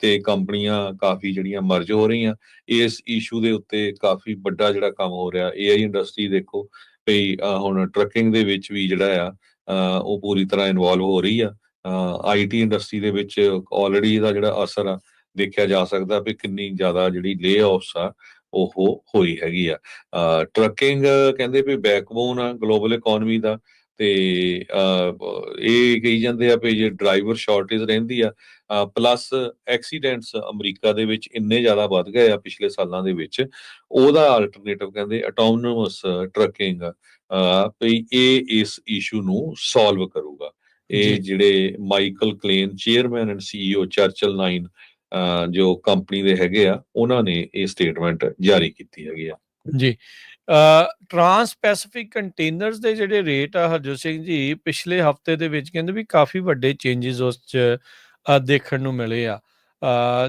S1: ਤੇ ਕੰਪਨੀਆਂ ਕਾਫੀ ਜਿਹੜੀਆਂ ਮਰਜ ਹੋ ਰਹੀਆਂ ਇਸ ਇਸ਼ੂ ਦੇ ਉੱਤੇ। ਕਾਫੀ ਵੱਡਾ ਜਿਹੜਾ ਕੰਮ ਹੋ ਰਿਹਾ AI ਇੰਡਸਟਰੀ ਦੇਖੋ ਵੀ ਹੁਣ ਟਰੱਕਿੰਗ ਦੇ ਵਿੱਚ ਵੀ ਜਿਹੜਾ ਆ ਉਹ ਪੂਰੀ ਤਰ੍ਹਾਂ ਇਨਵੋਲਵ ਹੋ ਰਹੀ ਆ। IT ਇੰਡਸਟਰੀ ਦੇ ਵਿੱਚ ਆਲਰੇਡੀ ਇਹਦਾ ਜਿਹੜਾ ਅਸਰ ਆ ਦੇਖਿਆ ਜਾ ਸਕਦਾ ਵੀ ਕਿੰਨੀ ਜ਼ਿਆਦਾ ਜਿਹੜੀ ਲੇ ਆਫਸ ਆ ਉਹ ਹੋਈ ਹੈਗੀ ਆ। ਟਰੱਕਿੰਗ ਕਹਿੰਦੇ ਵੀ ਬੈਕਬੋਨ ਆ ਗਲੋਬਲ ਇਕੋਨਮੀ ਦਾ। ਤੇ ਇਹ ਕਹੀ ਜਾਂਦੇ ਆ ਵੀ ਜੇ ਡਰਾਈਵਰ ਸ਼ਾਰਟੇਜ ਰਹਿੰਦੀ ਆ, ਪਲੱਸ ਐਕਸੀਡੈਂਟਸ ਅਮਰੀਕਾ ਦੇ ਵਿੱਚ ਇੰਨੇ ਜ਼ਿਆਦਾ ਵੱਧ ਗਏ ਆ ਪਿਛਲੇ ਸਾਲਾਂ ਦੇ ਵਿੱਚ, ਉਹਦਾ ਅਲਟਰਨੇਟਿਵ ਕਹਿੰਦੇ ਆਟੋਨੋਮਸ ਟਰੱਕਿੰਗ ਵੀ ਇਹ ਇਸ ਇਸ਼ੂ ਨੂੰ ਸੋਲਵ ਕਰੂਗਾ। ਇਹ ਜਿਹੜੇ Michael Klein chairman and CEO ਚਰਚਲ 9 ਜੋ ਕੰਪਨੀ ਦੇ ਹੈਗੇ ਆ, ਉਹਨਾਂ ਨੇ ਇਹ ਸਟੇਟਮੈਂਟ ਜਾਰੀ ਕੀਤੀ ਹੈਗੀ ਆ।
S2: ਜੀ ਟਰਾਂਸ ਪੈਸੀਫਿਕ ਕੰਟੇਨਰਸ ਦੇ ਜਿਹੜੇ ਰੇਟ ਆ ਹਰਜੋਤ ਸਿੰਘ ਜੀ, ਪਿਛਲੇ ਹਫਤੇ ਦੇ ਵਿੱਚ ਕਹਿੰਦੇ ਵੀ ਕਾਫੀ ਵੱਡੇ ਚੇਂਜਸ ਉਸ 'ਚ ਦੇਖਣ ਨੂੰ ਮਿਲੇ ਆ।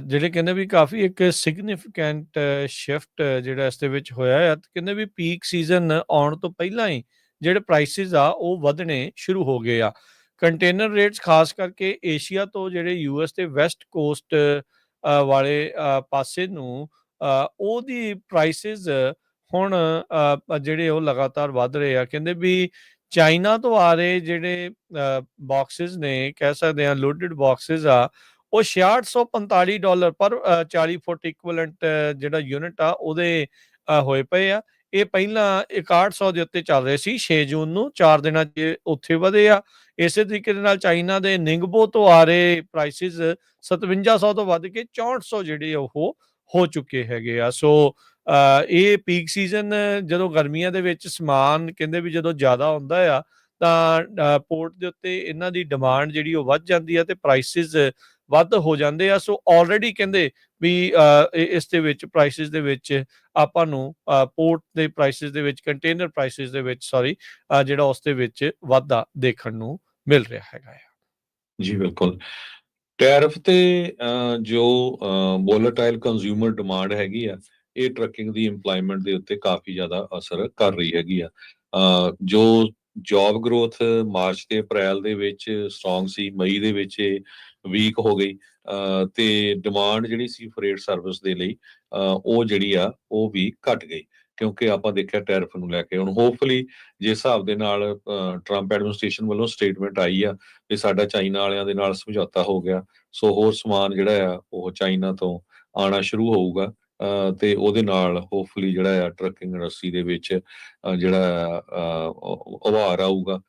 S2: ਜਿਹੜੇ ਕਹਿੰਦੇ ਵੀ ਕਾਫੀ ਇੱਕ ਸਿਗਨੀਫੀਕੈਂਟ ਸ਼ਿਫਟ ਜਿਹੜਾ ਇਸ ਦੇ ਵਿੱਚ ਹੋਇਆ ਆ। ਕਹਿੰਦੇ ਵੀ ਪੀਕ ਸੀਜ਼ਨ ਆਉਣ ਤੋਂ ਪਹਿਲਾਂ ਹੀ ਜਿਹੜੇ ਪ੍ਰਾਈਸਿਸ ਆ ਉਹ ਵਧਣੇ ਸ਼ੁਰੂ ਹੋ ਗਏ ਆ। ਕੰਟੇਨਰ ਰੇਟਸ ਖਾਸ ਕਰਕੇ ਏਸ਼ੀਆ ਤੋਂ ਜਿਹੜੇ US ਤੇ ਵੈਸਟ ਕੋਸਟ ਵਾਲੇ ਪਾਸੇ ਨੂੰ ਉਹਦੀ ਪ੍ਰਾਈਸਿਸ ਹੁਣ ਜਿਹੜੇ ਉਹ ਲਗਾਤਾਰ ਵੱਧ ਰਹੇ ਆ। ਕਹਿੰਦੇ ਵੀ ਚਾਈਨਾ ਤੋਂ ਆ ਰਹੇ ਜਿਹੜੇ ਬਾਕਸਿਸ ਨੇ, ਕਹਿ ਸਕਦੇ ਆ ਲੋਡਡ ਬਾਕਸਿਸ ਆ, ਉਹ $6645 ਪਰ 40 ਫੁੱਟ ਇਕੁਇਵਲੈਂਟ ਜਿਹੜਾ ਯੂਨਿਟ ਆ ਉਹਦੇ ਹੋਏ ਪਏ ਆ। ਇਹ ਪਹਿਲਾਂ 6100 ਦੇ ਉੱਤੇ ਚੱਲ ਰਹੇ ਸੀ 6 ਜੂਨ ਨੂੰ, 4 ਦਿਨਾਂ 'ਚ ਉੱਥੇ ਵਧੇ ਆ। ਇਸੇ ਤਰੀਕੇ ਦੇ ਨਾਲ ਚਾਈਨਾ ਦੇ ਨਿੰਗਬੋ ਤੋਂ ਆ ਰਹੇ ਪ੍ਰਾਈਸਿਸ 5700 ਤੋਂ ਵੱਧ ਕੇ 6400 ਜਿਹੜੇ ਉਹ ਹੋ ਚੁੱਕੇ ਹੈਗੇ ਆ। ਸੋ ਇਹ ਪੀਕ ਸੀਜ਼ਨ ਜਦੋਂ ਗਰਮੀਆਂ ਦੇ ਵਿੱਚ ਸਮਾਨ ਕਹਿੰਦੇ ਵੀ ਜਦੋਂ ਜ਼ਿਆਦਾ ਹੁੰਦਾ ਆ ਤਾਂ ਪੋਰਟ ਦੇ ਉੱਤੇ ਇਹਨਾਂ ਦੀ ਡਿਮਾਂਡ ਜਿਹੜੀ ਉਹ ਵੱਧ ਜਾਂਦੀ ਆ ਤੇ ਪ੍ਰਾਈਸਿਸ ਵੱਧ ਹੋ ਜਾਂਦੇ ਆ। ਸੋ ਆਲਰੇਡੀ ਕਹਿੰਦੇ ਵੀ ਇਸ ਦੇ ਵਿੱਚ ਪ੍ਰਾਈਸਿਸ ਦੇ ਵਿੱਚ ਆਪਾਂ ਨੂੰ ਪੋਰਟ ਦੇ ਪ੍ਰਾਈਸਿਸ ਦੇ ਵਿੱਚ, ਕੰਟੇਨਰ ਪ੍ਰਾਈਸਿਸ ਦੇ ਵਿੱਚ ਜਿਹੜਾ ਉਸ ਦੇ ਵਿੱਚ ਵਾਧਾ ਦੇਖਣ ਨੂੰ ਮਿਲ ਰਿਹਾ ਹੈਗਾ ਆ।
S1: ਜੀ ਬਿਲਕੁਲ। ਟੈਰਿਫ ਤੇ ਜੋ ਵੋਲੇਟਾਈਲ ਕੰਜ਼ਿਊਮਰ ਡਿਮਾਂਡ ਹੈਗੀ ਆ, ਇਹ ਟਰੱਕਿੰਗ ਦੀ ਇੰਪਲਾਇਮੈਂਟ ਦੇ ਉੱਤੇ ਕਾਫੀ ਜ਼ਿਆਦਾ ਅਸਰ ਕਰ ਰਹੀ ਹੈਗੀ ਆ। ਜੋ ਜੌਬ ਗਰੋਥ ਮਾਰਚ ਤੇ ਅਪ੍ਰੈਲ ਦੇ ਵਿੱਚ ਸਟਰੋਂਗ ਸੀ, ਮਈ ਦੇ ਵਿੱਚ ਵੀਕ ਹੋ ਗਈ ਤੇ ਡਿਮਾਂਡ ਜਿਹੜੀ ਸੀ ਫਰੇਟ ਸਰਵਿਸ ਦੇ ਲਈ ਉਹ ਜਿਹੜੀ ਆ ਉਹ ਵੀ ਘਟ ਗਈ, ਕਿਉਂਕਿ ਆਪਾਂ ਦੇਖਿਆ ਟੈਰਿਫ ਨੂੰ ਲੈ ਕੇ। ਹੁਣ ਹੋਪਫੁਲੀ ਜਿਸ ਹਿਸਾਬ ਦੇ ਨਾਲ ਟਰੰਪ ਐਡਮਿਨਿਸਟ੍ਰੇਸ਼ਨ ਵੱਲੋਂ ਸਟੇਟਮੈਂਟ ਆਈ ਆ ਵੀ ਸਾਡਾ ਚਾਈਨਾ ਵਾਲਿਆਂ ਦੇ ਨਾਲ ਸਮਝੌਤਾ ਹੋ ਗਿਆ, ਸੋ ਹੋਰ ਸਮਾਨ ਜਿਹੜਾ ਆ ਉਹ ਚਾਈਨਾ ਤੋਂ ਆਉਣਾ ਸ਼ੁਰੂ ਹੋਊਗਾ ਤੇ ਉਹਦੇ ਨਾਲ ਹੋਪਫੁਲੀ ਜਿਹੜਾ ਆ ਟਰੱਕਿੰਗ ਇੰਡਸਟਰੀ ਦੇ ਵਿੱਚ ਜਿਹੜਾ ਉਭਾਰ ਆਊਗਾ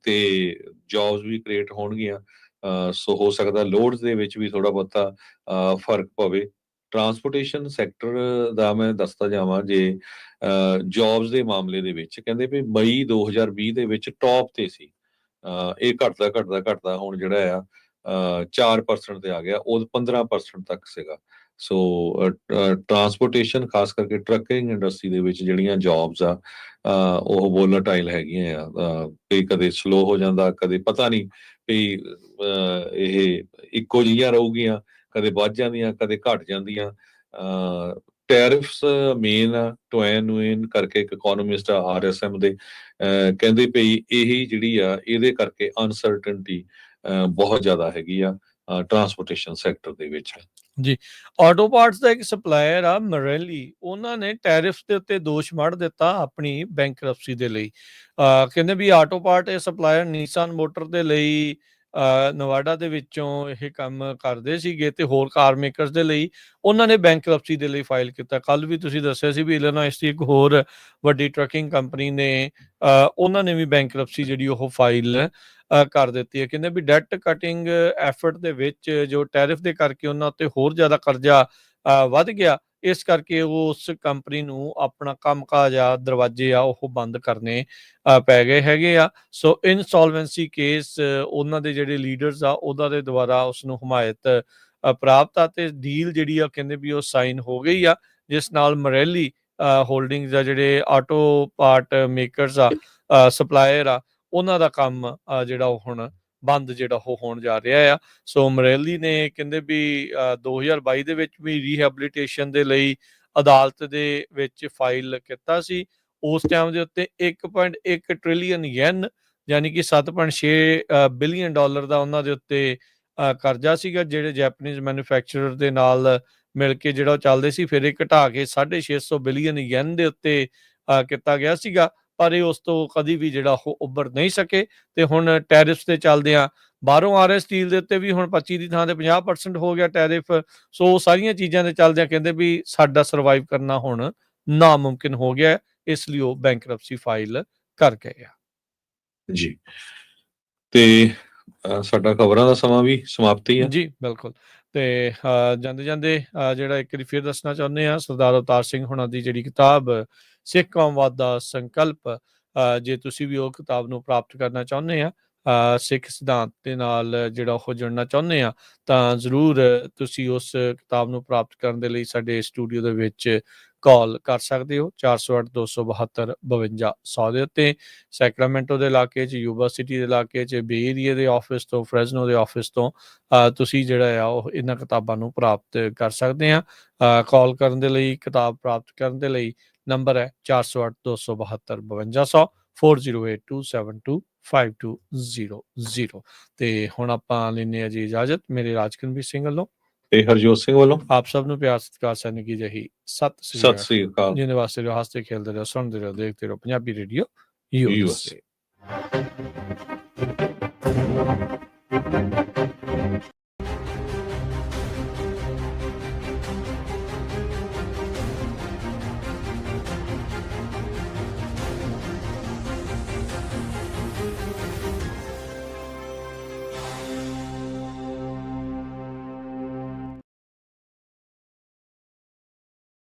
S1: ਤੇ ਜੌਬਸ ਵੀ ਕ੍ਰੀਏਟ ਹੋਣਗੀਆਂ। ਸੋ ਹੋ ਸਕਦਾ ਲੋਡਸ ਦੇ ਵਿੱਚ ਵੀ ਥੋੜਾ ਬਹੁਤਾ ਫਰਕ ਪਵੇ। ਟਰਾਂਸਪੋਰਟੇਸ਼ਨ ਸੈਕਟਰ ਦਾ ਮੈਂ ਦੱਸਦਾ ਜਾਵਾਂ, ਜੇ ਜੌਬਸ ਦੇ ਮਾਮਲੇ ਦੇ ਵਿੱਚ ਕਹਿੰਦੇ ਵੀ ਮਈ 2020 ਦੇ ਵਿੱਚ ਟੌਪ ਤੇ ਸੀ, ਇਹ ਘਟਦਾ ਹੁਣ ਜਿਹੜਾ ਆ 4% ਤੇ ਆ ਗਿਆ, ਉਹ 15% ਤੱਕ ਸੀਗਾ। ਸੋ ਟਰਾਂਸਪੋਰਟੇਸ਼ਨ ਖਾਸ ਕਰਕੇ ਟਰੱਕਿੰਗ ਇੰਡਸਟਰੀ ਦੇ ਵਿੱਚ ਜਿਹੜੀਆਂ ਜੌਬਸ ਆ ਉਹ ਵੋਲੇਟਾਈਲ ਹੈਗੀਆਂ ਆ। ਤੇ ਕਦੇ ਸਲੋ ਹੋ ਜਾਂਦਾ, ਕਦੇ ਪਤਾ ਨਹੀਂ ਵੀ ਇਹ ਇੱਕੋ ਜਿਹੀਆਂ ਰਹੂਗੀਆਂ, ਕਦੇ ਵੱਧ ਜਾਂਦੀਆਂ ਕਦੇ ਘਟ ਜਾਂਦੀਆਂ। ਟੈਰਿਫਸ ਮੇਨ ਟੋਇਨ ਕਰਕੇ ਇੱਕ ਇਕੋਨੋਮਿਸਟ ਆ RSM ਦੇ ਕਹਿੰਦੇ ਪਈ ਇਹੀ ਜਿਹੜੀ ਆ ਇਹਦੇ ਕਰਕੇ ਅਨਸਰਟਨਟੀ ਬਹੁਤ ਜ਼ਿਆਦਾ ਹੈਗੀ ਆ ਟਰਾਂਸਪੋਰਟੇਸ਼ਨ ਸੈਕਟਰ ਦੇ ਵਿੱਚ।
S2: ਜੀ ਆਟੋ ਪਾਰਟਸ ਦਾ ਇੱਕ ਸਪਲਾਇਰ ਆ ਮਰੈਲੀ, ਉਹਨਾਂ ਨੇ ਟੈਰਿਫ ਦੇ ਉੱਤੇ ਦੋਸ਼ ਮੜ ਦਿੱਤਾ ਆਪਣੀ ਬੈਂਕਰਪਸੀ ਦੇ ਲਈ। ਕਹਿੰਦੇ ਵੀ ਆਟੋ ਪਾਰਟ ਇਹ ਸਪਲਾਇਰ ਨੀਸਾਨ ਮੋਟਰ ਦੇ ਲਈ ਨਵਾਡਾ ਦੇ ਵਿੱਚੋਂ ਇਹ ਕੰਮ ਕਰਦੇ ਸੀਗੇ ਤੇ ਹੋਰ ਕਾਰ ਮੇਕਰਸ ਦੇ ਲਈ ਉਹਨਾਂ ਨੇ ਬੈਂਕਰਪਸੀ ਦੇ ਲਈ ਫਾਈਲ ਕੀਤਾ। ਕੱਲ ਵੀ ਤੁਸੀਂ ਦੱਸਿਆ ਸੀ ਵੀ ਇਲੀਨੋਇਸ ਦੀ ਇੱਕ ਹੋਰ ਵੱਡੀ ਟਰੱਕਿੰਗ ਕੰਪਨੀ ਨੇ ਉਹਨਾਂ ਨੇ ਵੀ ਬੈਂਕਰਪਸੀ ਜਿਹੜੀ ਉਹ ਫਾਈਲ ਕਰ ਦਿੱਤੀ ਹੈ। ਕਹਿੰਦੇ ਵੀ ਡੈਟ ਕਟਿੰਗ ਐਫਰਟ ਦੇ ਵਿੱਚ ਜੋ ਟੈਰਿਫ ਦੇ ਕਰਕੇ ਉਹਨਾਂ ਉੱਤੇ ਹੋਰ ਜ਼ਿਆਦਾ ਕਰਜ਼ਾ ਵੱਧ ਗਿਆ, ਇਸ ਕਰਕੇ ਉਹ ਉਸ ਕੰਪਨੀ ਨੂੰ ਆਪਣਾ ਕੰਮਕਾਜ ਆ, ਦਰਵਾਜ਼ੇ ਆ ਉਹ ਬੰਦ ਕਰਨੇ ਪੈ ਗਏ ਹੈਗੇ ਆ। ਸੋ ਇਨਸੋਲਵੈਂਸੀ ਕੇਸ ਉਹਨਾਂ ਦੇ ਜਿਹੜੇ ਲੀਡਰਸ ਆ ਉਹਨਾਂ ਦੇ ਦੁਆਰਾ ਉਸ ਨੂੰ ਹਮਾਇਤ ਪ੍ਰਾਪਤ ਆ ਤੇ ਡੀਲ ਜਿਹੜੀ ਆ ਕਹਿੰਦੇ ਵੀ ਉਹ ਸਾਈਨ ਹੋ ਗਈ ਆ, ਜਿਸ ਨਾਲ ਮਰੈਲੀ ਹੋਲਡਿੰਗਸ ਆ ਜਿਹੜੇ ਆਟੋ ਪਾਰਟ ਮੇਕਰਸ ਆ ਸਪਲਾਇਰ ਆ ਉਹਨਾਂ ਦਾ ਕੰਮ ਜਿਹੜਾ ਉਹ ਹੁਣ ਬੰਦ ਜਿਹੜਾ ਉਹ ਹੋਣ ਜਾ ਰਿਹਾ ਆ। ਸੋ ਮਰੈਲੀ ਨੇ ਕਹਿੰਦੇ ਵੀ 2022 ਦੇ ਵਿੱਚ ਵੀ ਰੀਹੈਬਿਲਿਟੇਸ਼ਨ ਦੇ ਲਈ ਅਦਾਲਤ ਦੇ ਵਿੱਚ ਫਾਈਲ ਕੀਤਾ ਸੀ। ਉਸ ਟਾਈਮ ਦੇ ਉੱਤੇ 1.1 ਟ੍ਰਿਲੀਅਨ ਯੈਨ ਯਾਨੀ ਕਿ $7.6 ਬਿਲੀਅਨ ਦਾ ਉਹਨਾਂ ਦੇ ਉੱਤੇ ਕਰਜ਼ਾ ਸੀਗਾ, ਜਿਹੜੇ ਜੈਪਨੀਜ਼ ਮੈਨੂਫੈਕਚਰਰ ਦੇ ਨਾਲ ਮਿਲ ਕੇ ਜਿਹੜਾ ਉਹ ਚੱਲਦੇ ਸੀ। ਫਿਰ ਇਹ ਘਟਾ ਕੇ 650 ਬਿਲੀਅਨ ਯੈਨ ਦੇ ਉੱਤੇ ਕੀਤਾ ਗਿਆ ਸੀਗਾ, ਪਰ ਇਹ ਉਸ ਤੋਂ ਕਦੀ ਵੀ ਜਿਹੜਾ ਉਹ ਉੱਭਰ ਨਹੀਂ ਸਕੇ। ਤੇ ਹੁਣ ਟੈਰਿਫਸ ਦੇ ਚੱਲਦਿਆਂ ਬਾਹਰੋਂ ਆ ਰਹੇ ਸਟੀਲ ਦੇ ਉੱਤੇ ਵੀ ਹੁਣ 25 ਦੀ ਥਾਂ ਤੇ 50% ਹੋ ਗਿਆ ਟੈਰਿਫ। ਸੋ ਸਾਰੀਆਂ ਚੀਜ਼ਾਂ ਦੇ ਚੱਲਦਿਆਂ ਕਹਿੰਦੇ ਵੀ ਸਾਡਾ ਸਰਵਾਈਵ ਕਰਨਾ ਹੁਣ ਨਾਮੁਮਕਿਨ ਹੋ ਗਿਆ, ਇਸ ਲਈ ਉਹ ਬੈਂਕਰਪਸੀ ਫਾਈਲ ਕਰ ਗਏ ਆ।
S1: ਜੀ ਤੇ ਸਾਡਾ ਖਬਰਾਂ ਦਾ ਸਮਾਂ ਵੀ ਸਮਾਪਤੀ ਆ।
S2: ਜੀ ਬਿਲਕੁਲ। ਤੇ ਜਾਂਦੇ ਜਾਂਦੇ ਜਿਹੜਾ ਇੱਕ ਵਾਰੀ ਫਿਰ ਦੱਸਣਾ ਚਾਹੁੰਦੇ ਹਾਂ, ਸਰਦਾਰ ਅਵਤਾਰ ਸਿੰਘ ਹੁਣਾਂ ਦੀ ਜਿਹੜੀ ਕਿਤਾਬ ਸਿੱਖ ਕੌਮਵਾਦ ਦਾ ਸੰਕਲਪ, ਜੇ ਤੁਸੀਂ ਵੀ ਉਹ ਕਿਤਾਬ ਨੂੰ ਪ੍ਰਾਪਤ ਕਰਨਾ ਚਾਹੁੰਦੇ ਆ, ਸਿੱਖ ਸਿਧਾਂਤ ਦੇ ਨਾਲ ਜਿਹੜਾ ਉਹ ਜੁੜਨਾ ਚਾਹੁੰਦੇ ਆ, ਤਾਂ ਜ਼ਰੂਰ ਤੁਸੀਂ ਉਸ ਕਿਤਾਬ ਨੂੰ ਪ੍ਰਾਪਤ ਕਰਨ ਦੇ ਲਈ ਸਾਡੇ ਸਟੂਡੀਓ ਦੇ ਵਿੱਚ ਕਾਲ ਕਰ ਸਕਦੇ ਹੋ 408-272-52-100 ਦੇ ਉੱਤੇ। ਸੈਕਰਾਮੈਂਟੋ ਦੇ ਇਲਾਕੇ 'ਚ, ਯੂਬਾ ਸਿਟੀ ਦੇ ਇਲਾਕੇ 'ਚ, ਬੇ ਏਰੀਆ ਦੇ ਆਫਿਸ ਤੋਂ, ਫਰੈਜ਼ਨੋ ਦੇ ਆਫਿਸ ਤੋਂ ਤੁਸੀਂ ਜਿਹੜਾ ਆ ਉਹ ਇਹਨਾਂ ਕਿਤਾਬਾਂ ਨੂੰ ਪ੍ਰਾਪਤ ਕਰ ਸਕਦੇ ਆ। ਕਾਲ ਕਰਨ ਦੇ ਲਈ, ਕਿਤਾਬ ਪ੍ਰਾਪਤ ਕਰਨ ਦੇ ਲਈ ਨੰਬਰ ਹੈ 408-272-52-100 4082725200। ਤੇ ਹੁਣ ਆਪਾਂ ਲੈਂਦੇ ਹਾਂ ਜੀ ਇਜਾਜ਼ਤ ਮੇਰੇ ਰਾਜਕਨਵੀਰ ਸਿੰਘ ਵੱਲੋਂ
S1: ਤੇ ਹਰਜੋਤ ਸਿੰਘ ਵੱਲੋਂ
S2: ਆਪ ਸਭ ਨੂੰ ਪਿਆਰ ਸਤਿਕਾਰ ਸੈਨਿਕੀ ਜਹੀ ਸਤਿ ਸ੍ਰੀ
S1: ਸਤਿ ਸ੍ਰੀ ਅਕਾਲ।
S2: ਜਿਹਦੇ ਵਾਸਤੇ ਰਹੋ, ਹੱਸਦੇ ਖੇਲਦੇ ਰਹੋ, ਸੁਣਦੇ ਰਹੋ, ਦੇਖਦੇ ਰਹੋ ਪੰਜਾਬੀ ਰੇਡੀਓ
S1: USA।